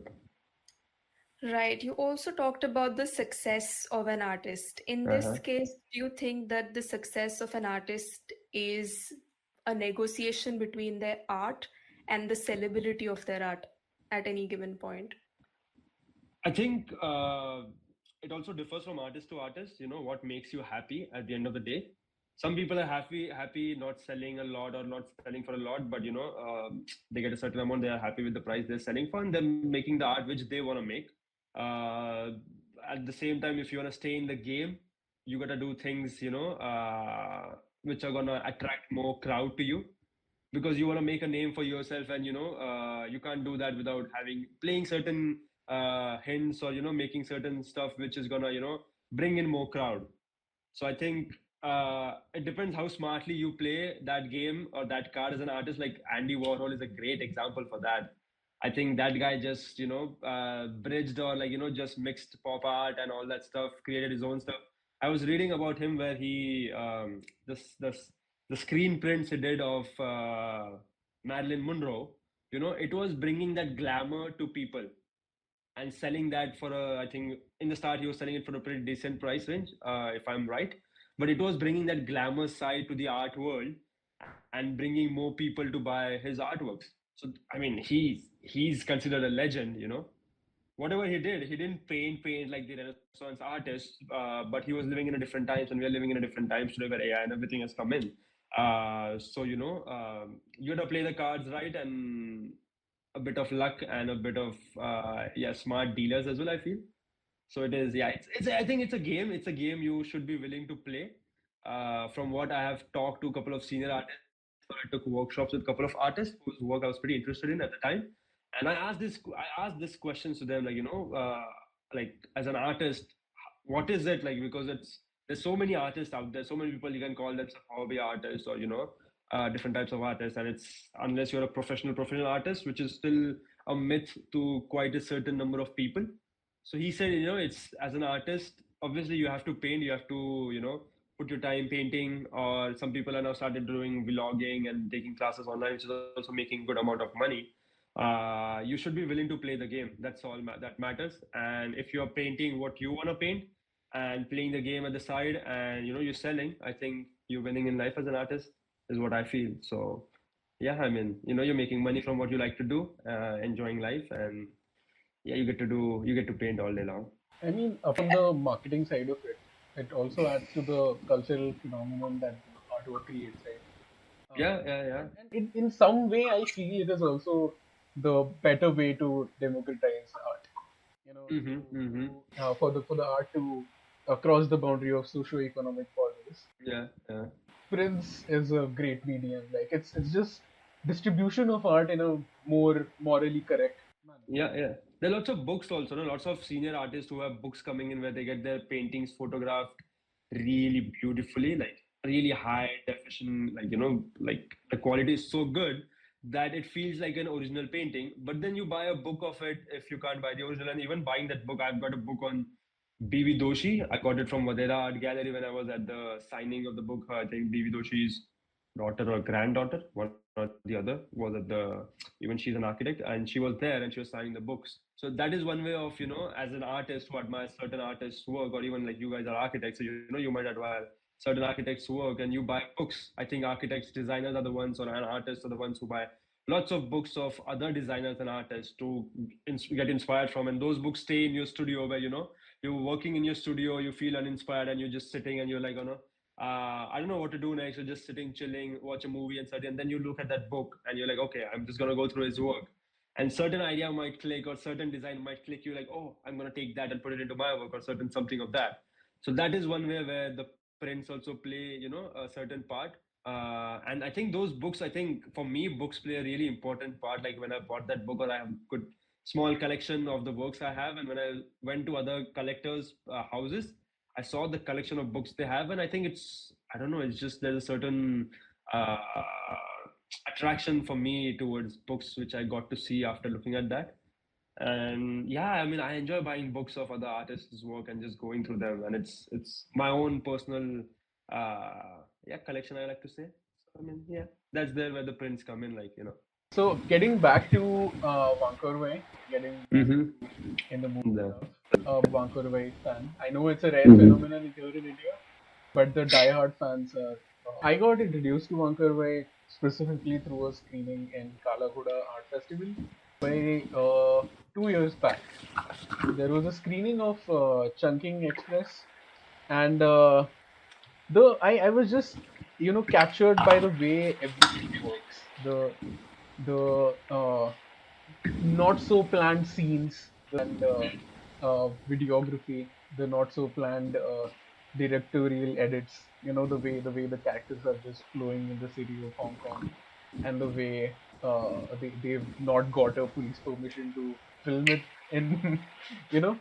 Right. You also talked about the success of an artist. In this Uh-huh. case, do you think that the success of an artist is a negotiation between their art and the sellability of their art at any given point? I think it also differs from artist to artist. What makes you happy at the end of the day. Some people are happy not selling a lot, or not selling for a lot, but, they get a certain amount. They are happy with the price they're selling for, and they're making the art which they want to make. Uh, at the same time, if you want to stay in the game, you gotta do things, which are gonna attract more crowd to you, because you want to make a name for yourself, and you can't do that without having playing certain hints, or making certain stuff which is gonna bring in more crowd. So I think it depends how smartly you play that game or that card as an artist. Like Andy Warhol is a great example for that. I think that guy just bridged, or like just mixed pop art and all that stuff, created his own stuff. I was reading about him where he this the screen prints he did of Marilyn Monroe. It was bringing that glamour to people and selling that for I think in the start he was selling it for a pretty decent price range, if I'm right. But it was bringing that glamour side to the art world and bringing more people to buy his artworks. So I mean, he's considered a legend. Whatever he did, he didn't paint like the Renaissance artists, but he was living in a different times, and we are living in a different times today where AI and everything has come in. So you gotta play the cards right, and a bit of luck, and a bit of smart dealers as well, I feel. So it is, yeah, it's I think it's a game. It's a game you should be willing to play. From what I have talked to a couple of senior artists, or I took workshops with a couple of artists whose work I was pretty interested in at the time, and I asked this questions to them, like like as an artist, what is it like? Because there's so many artists out there, so many people you can call themselves hobby artists, or different types of artists, and it's unless you're a professional artist, which is still a myth to quite a certain number of people. So he said, it's as an artist, obviously you have to paint, you have to, put your time painting, or some people are now started doing vlogging and taking classes online, which is also making good amount of money. You should be willing to play the game. That's all that matters. And if you're painting what you want to paint and playing the game at the side, and you're selling, I think you're winning in life as an artist, is what I feel. So yeah, I mean, you're making money from what you like to do, enjoying life, and yeah, you get to paint all day long. I mean, apart from the marketing side of it, it also adds to the cultural phenomenon that artwork creates, right? Yeah, yeah, yeah. And in some way, I feel it is also the better way to democratize art. Mm-hmm, mm-hmm. For the art to cross the boundary of socio-economic borders. Yeah, yeah. Prince is a great medium. Like it's just distribution of art in a more morally correct manner. Yeah, yeah. There are lots of books also, no? Lots of senior artists who have books coming in where they get their paintings photographed really beautifully, like really high definition, like like the quality is so good that it feels like an original painting. But then you buy a book of it if you can't buy the original, and even buying that book, I've got a book on B.V. Doshi. I got it from Vadera Art Gallery when I was at the signing of the book. I think B.V. Doshi's daughter or granddaughter, one or the other, was at the, even she's an architect, and she was there and she was signing the books. So that is one way of, as an artist who admires certain artists' work, or even like you guys are architects, so you might admire certain architects' work and you buy books. I think architects, designers are the ones, or an artists are the ones who buy lots of books of other designers and artists to get inspired from, and those books stay in your studio where you're working in your studio, you feel uninspired, and you're just sitting and you're like, I don't know what to do next. You're just sitting, chilling, watch a movie and study, and then you look at that book and you're like, okay, I'm just gonna go through his work, and certain idea might click, or certain design might click. You like, oh, I'm gonna take that and put it into my work, or certain something of that. So that is one way where the prints also play, a certain part. And I think those books, I think for me, books play a really important part. Like when I bought that book, or I have good small collection of the works I have, and when I went to other collectors' houses, I saw the collection of books they have, and I think I don't know, it's just there's a certain uh, attraction for me towards books, which I got to see after looking at that. And yeah, I mean, I enjoy buying books of other artists' work and just going through them, and it's my own personal collection, I like to say. So I mean, yeah, that's there where the prints come in, like. So getting back to Vankorway, getting back Mm-hmm. to in the movie The, stuff, a Vankorway fan. I know it's a rare phenomenon here in India, but the die-hard fans are. I got introduced to Vankorway specifically through a screening in Kalahuda Art Festival by 2 years back. There was a screening of Chunking Express, and I was just captured by the way everything works. The not so planned scenes, and videography, the not so planned directorial edits. The way the characters are just flowing in the city of Hong Kong, and the way they've not got a police permission to film it in. you know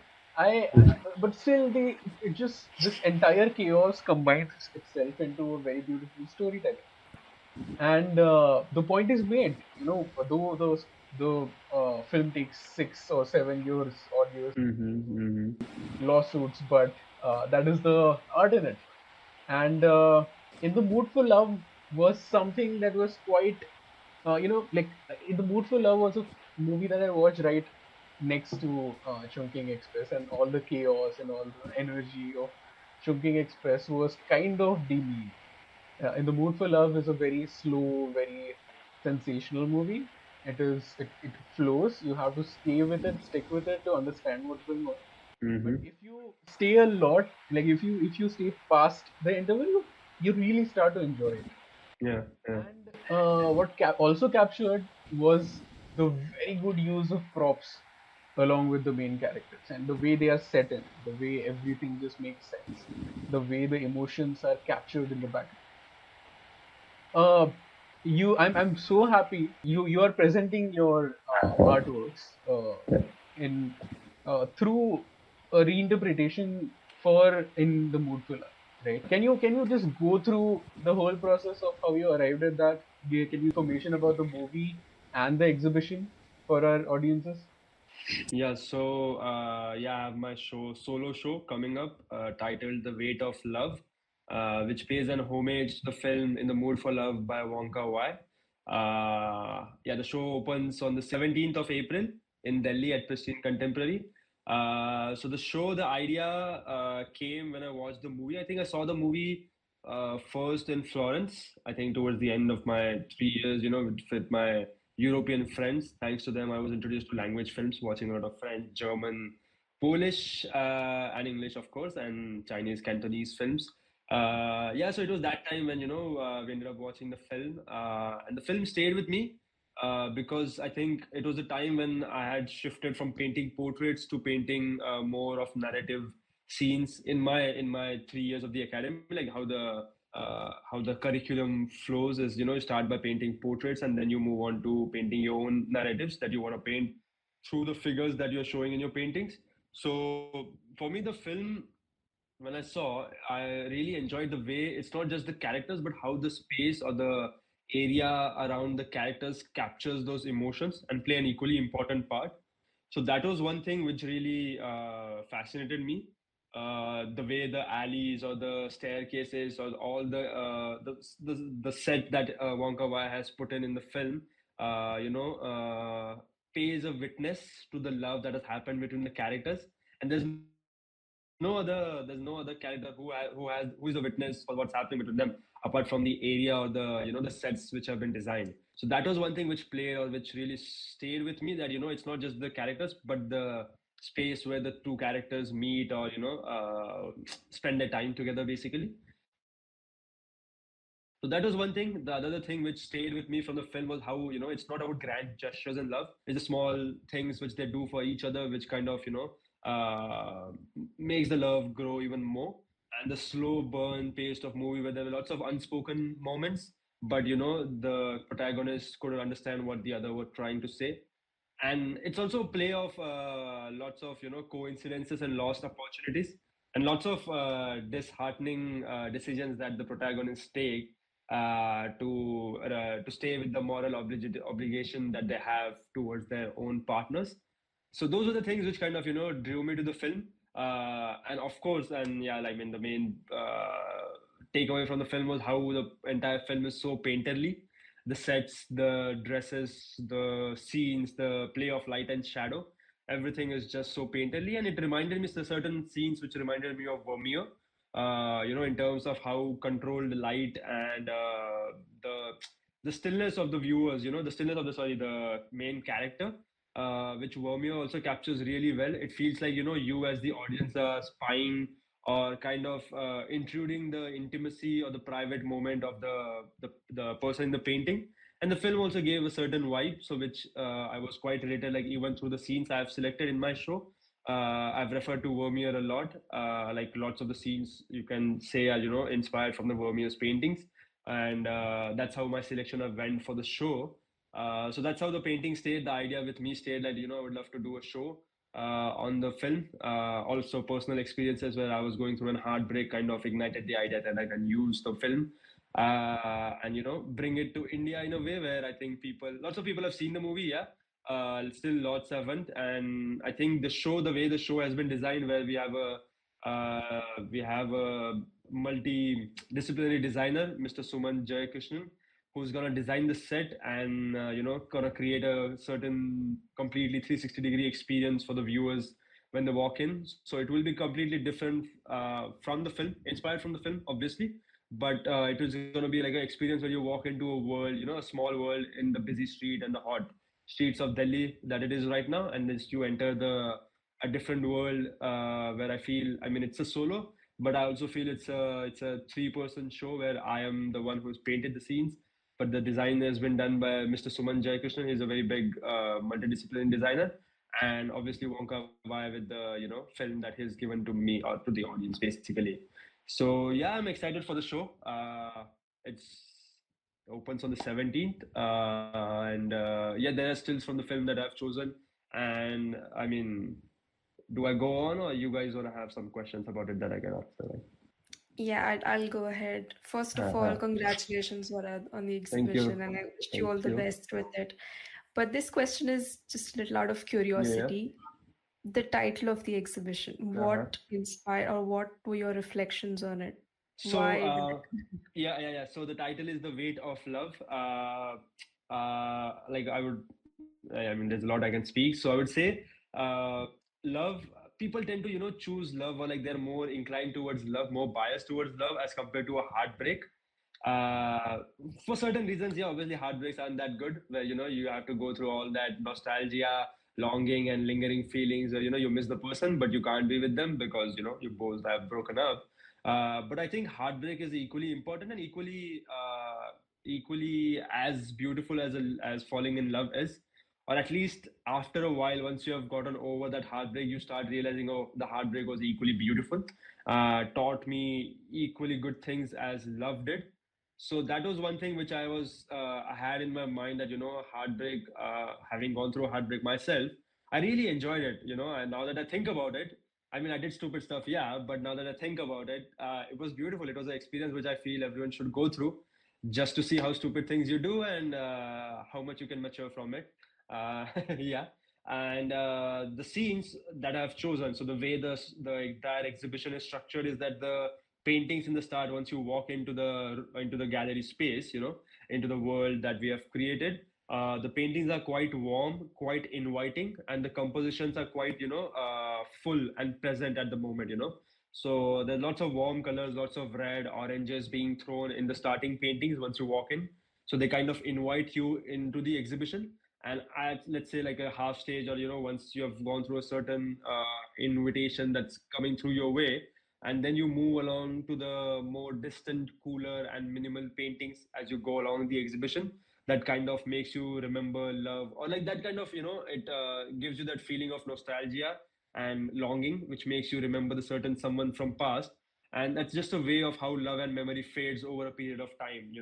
but still, it just, this entire chaos combines itself into a very beautiful storytelling. And the point is made, though the film takes 6 or 7 years, odd years, lawsuits, but that is the art in it. And In the Mood for Love was something that was quite, In the Mood for Love was a movie that I watched right next to Chungking Express, and all the chaos and all the energy of Chungking Express was kind of demeaned. In the Mood for Love is a very slow, very sensational movie. It flows. You have to stay with it, stick with it to understand what's going on. But Mm-hmm. if you stay a lot, like if you stay past the interval, you really start to enjoy it. Yeah, yeah. And what also captured was the very good use of props along with the main characters, and the way they are set in, the way everything just makes sense, the way the emotions are captured in the background. uh, I'm so happy you are presenting your artworks in through a reinterpretation for In the Mood for Love, right? Can you just go through the whole process of how you arrived at that? Can you information about the movie and the exhibition for our audiences? Yeah, so yeah, I have my solo show coming up, titled The Weight of Love, which pays an homage to the film In the Mood for Love by Wonka Wai. Yeah, the show opens on the 17th of April in Delhi at Pristine Contemporary. So the idea came when I watched the movie. I think I saw the movie first in Florence, I think towards the end of my 3 years, with my European friends. Thanks to them, I was introduced to language films, watching a lot of French, German, Polish, and English, of course, and Chinese, Cantonese films. Yeah, so it was that time when we ended up watching the film, and the film stayed with me because I think it was a time when I had shifted from painting portraits to painting more of narrative scenes in my 3 years of the academy, like how the curriculum flows is, you start by painting portraits and then you move on to painting your own narratives that you want to paint through the figures that you're showing in your paintings. So for me, the film, when I saw, I really enjoyed the way it's not just the characters, but how the space or the area around the characters captures those emotions and play an equally important part. So that was one thing which really fascinated me. The way the alleys or the staircases or all the set that Wonka Wai has put in the film, pays a witness to the love that has happened between the characters, and there's no other character who is a witness for what's happening between them, apart from the area or the sets which have been designed. So that was one thing which played or which really stayed with me, that it's not just the characters but the space where the two characters meet or spend their time together basically. So that was one thing. The other thing which stayed with me from the film was how it's not about grand gestures in love. It's the small things which they do for each other which kind of makes the love grow even more. And the slow burn pace of movie where there were lots of unspoken moments, but the protagonist couldn't understand what the other were trying to say. And it's also a play of lots of coincidences and lost opportunities, and lots of disheartening decisions that the protagonists take to stay with the moral obligation that they have towards their own partners. So those are the things which kind of drew me to the film. And of course, and yeah, like, I mean, the main takeaway from the film was how the entire film is so painterly. The sets, the dresses, the scenes, the play of light and shadow, everything is just so painterly, and it reminded me of certain scenes which reminded me of Vermeer. In terms of how controlled light and the the stillness of the viewers, the stillness of the main character, which Vermeer also captures really well. It feels like you as the audience are spying or kind of intruding the intimacy or the private moment of the person in the painting. And the film also gave a certain vibe, so which I was quite related, like even through the scenes I have selected in my show. I've referred to Vermeer a lot. Like lots of the scenes you can say are, inspired from the Vermeer's paintings, and that's how my selection of went for the show. So that's how the painting stayed. The idea with me stayed that I would love to do a show on the film. Also, personal experiences where I was going through a heartbreak kind of ignited the idea that I can use the film and bring it to India in a way where I think lots of people have seen the movie, yeah, still lots haven't, and I think the way the show has been designed, where we have a multidisciplinary designer, Mr. Suman Jayakrishnan, who's gonna design the set and gonna create a certain completely 360-degree experience for the viewers when they walk in. So it will be completely different from the film, inspired from the film, obviously, but it is going to be like an experience where you walk into a world, a small world in the busy street and the hot streets of Delhi that it is right now, and then you enter a different world where I feel, I mean, it's a solo, but I also feel it's a three-person show where I am the one who's painted the scenes, but the design has been done by Mr. Suman Jayakrishnan. He's a very big multidisciplinary designer, and obviously Wonka Wai with the film that he's given to me or to the audience basically. So yeah, I'm excited for the show. It's opens on the 17th, and yeah, there are stills from the film that I've chosen. And I mean, do I go on, or you guys want to have some questions about it that I can answer? Yeah, I'll go ahead. First of all, Uh-huh. congratulations, Varad, on the Thank you. exhibition, and I wish you Thank all the you. best with it. But this question is just a little out of Yeah. curiosity. The title of the exhibition, Uh-huh. what inspired or what were your reflections on it? So, Why did yeah. So the title is The Weight of Love. Like I mean, there's a lot I can speak. So I would say, love, people tend to, choose love, or like they're more inclined towards love, more biased towards love as compared to a heartbreak. Uh, for certain reasons, yeah, obviously heartbreaks aren't that good, where, you have to go through all that nostalgia, longing and lingering feelings where, you miss the person, but you can't be with them because, you both have broken up. But I think heartbreak is equally important and equally as beautiful as falling in love is. Or at least after a while, once you have gotten over that heartbreak, you start realizing, oh, the heartbreak was equally beautiful, taught me equally good things as love did. So that was one thing which I had in my mind, that heartbreak, having gone through a heartbreak myself, I really enjoyed it, and now that I think about it, I mean, I did stupid stuff, yeah, but now that I think about it, it was beautiful. It was an experience which I feel everyone should go through, just to see how stupid things you do and how much you can mature from it. Yeah. And the scenes that I've chosen, so the way the entire exhibition is structured is that the paintings in the start, once you walk into the gallery space, into the world that we have created, the paintings are quite warm, quite inviting, and the compositions are quite, full and present at the moment, so there's lots of warm colors, lots of red, oranges being thrown in the starting paintings once you walk in. So they kind of invite you into the exhibition. And at, let's say, like a half stage, or once you have gone through a certain invitation that's coming through your way, and then you move along to the more distant, cooler, and minimal paintings as you go along the exhibition. That kind of makes you remember love, or like that kind of, it gives you that feeling of nostalgia and longing, which makes you remember the certain someone from past. And that's just a way of how love and memory fades over a period of time,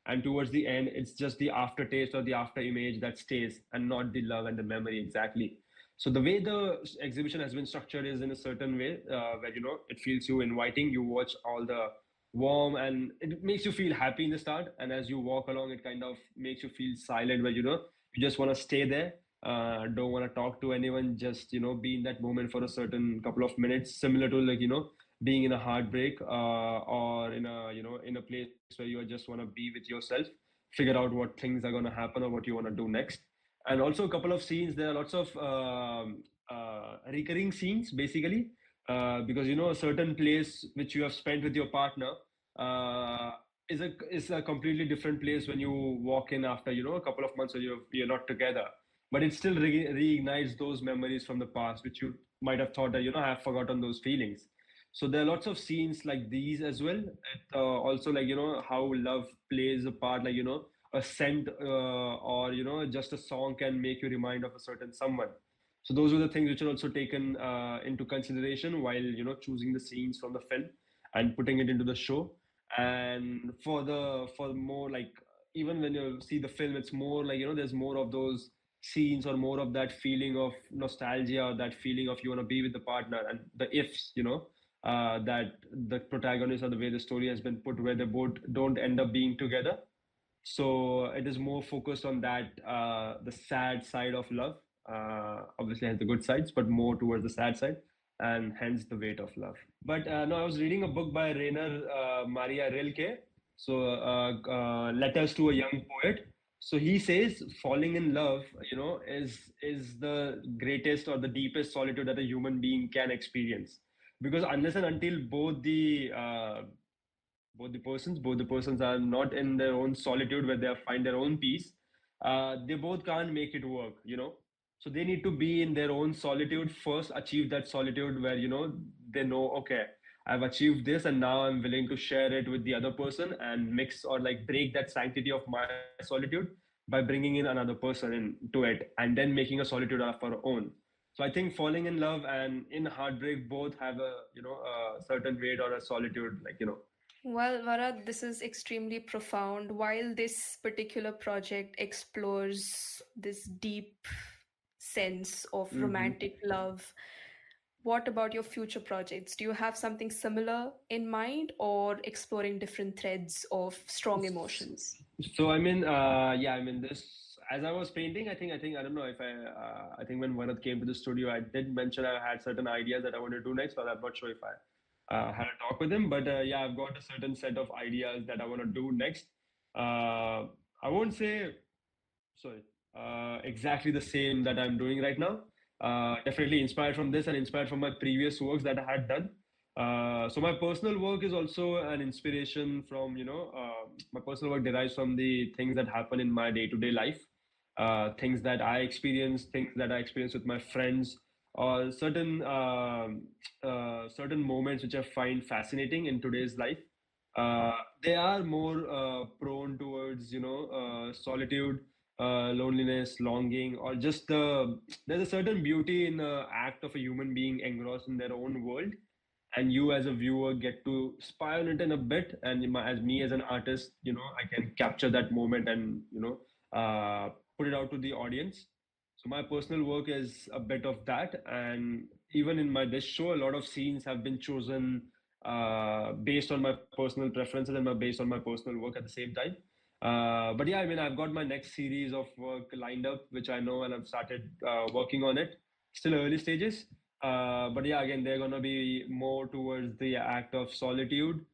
and towards the end, it's just the aftertaste or the after image that stays, and not the love and the memory exactly. So the way the exhibition has been structured is in a certain way, where it feels you inviting. You watch all the warm, and it makes you feel happy in the start, and as you walk along, it kind of makes you feel silent, where you just want to stay there, don't want to talk to anyone, just be in that moment for a certain couple of minutes, similar to, like, being in a heartbreak, or in a place where you just want to be with yourself, figure out what things are going to happen or what you want to do next. And also a couple of scenes, there are lots of recurring scenes basically, because a certain place which you have spent with your partner uh, is a completely different place when you walk in after a couple of months, or you're not together, but it still reignites those memories from the past, which you might have thought that I have forgotten those feelings. So there are lots of scenes like these as well. Also, like, how love plays a part, like, a scent, or just a song can make you remind of a certain someone. So those were the things which are also taken into consideration while choosing the scenes from the film and putting it into the show. And for more like, even when you see the film, it's more like there's more of those scenes or more of that feeling of nostalgia, or that feeling of you want to be with the partner, and the ifs, that the protagonist or the way the story has been put, where they both don't end up being together. So it is more focused on that, the sad side of love. Obviously has the good sides, but more towards the sad side, and hence the weight of love. But no, I was reading a book by Rainer Maria Rilke. So Letters to a Young Poet. So he says falling in love, is the greatest or the deepest solitude that a human being can experience, because unless and until both the persons are not in their own solitude where they find their own peace, they both can't make it work. So they need to be in their own solitude first, achieve that solitude where they know, okay, I've achieved this, and now I'm willing to share it with the other person and mix or like break that sanctity of my solitude by bringing in another person into it, and then making a solitude of our own. So I think falling in love and in heartbreak both have a certain weight or a solitude, Well, Varad, this is extremely profound. While this particular project explores this deep sense of Mhm. romantic love, what about your future projects? Do you have something similar in mind, or exploring different threads of strong emotions? So yeah, this, as I was painting, I think I don't know if I think when Varad came to the studio, I did mention I had certain ideas that I want to do next, but I'm not sure if I had a talk with him. But yeah, I've got a certain set of ideas that I want to do next. I won't say, sorry, exactly the same that I'm doing right now. Definitely inspired from this and inspired from my previous works that I had done. So my personal work is also an inspiration from, my personal work derives from the things that happen in my day-to-day life, things that I experience with my friends, or certain moments which I find fascinating in today's life. They are more prone towards, solitude, loneliness, longing, or just there's a certain beauty in the act of a human being engrossed in their own world, and you as a viewer get to spy on it in a bit, and as me as an artist, I can capture that moment and put it out to the audience. So my personal work is a bit of that, and even in my this show, a lot of scenes have been chosen based on my personal preferences and based on my personal work at the same time. But yeah, I've got my next series of work lined up, which I know, and I've started working on it. Still early stages. But yeah, again, they're gonna be more towards the act of solitude,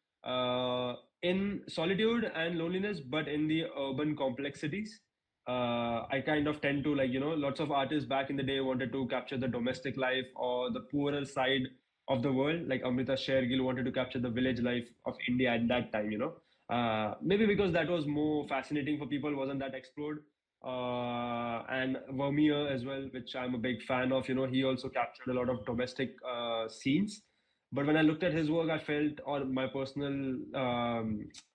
in solitude and loneliness, but in the urban complexities. I kind of tend to, like, lots of artists back in the day wanted to capture the domestic life or the poorer side of the world. Like Amrita Shergill wanted to capture the village life of India at that time. Maybe because that was more fascinating for people, wasn't that explored. And Vermeer as well, which I'm a big fan of. He also captured a lot of domestic scenes. But when I looked at his work, I felt, or my personal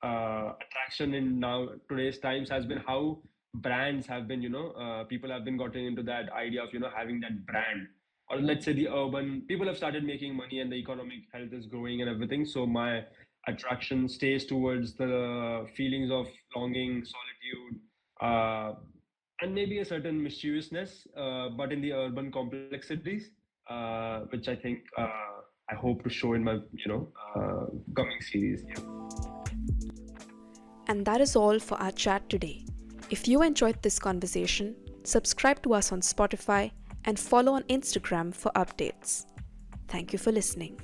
attraction in now today's times has been how brands have been, people have been gotten into that idea of, having that brand. Or let's say the urban people have started making money and the economic health is growing and everything. So my attraction stays towards the feelings of longing, solitude, uh, and maybe a certain mischievousness, but in the urban complexities, which I think I hope to show in my coming series. Yeah. And that is all for our chat today. If you enjoyed this conversation, subscribe to us on Spotify and follow on Instagram for updates. Thank you for listening.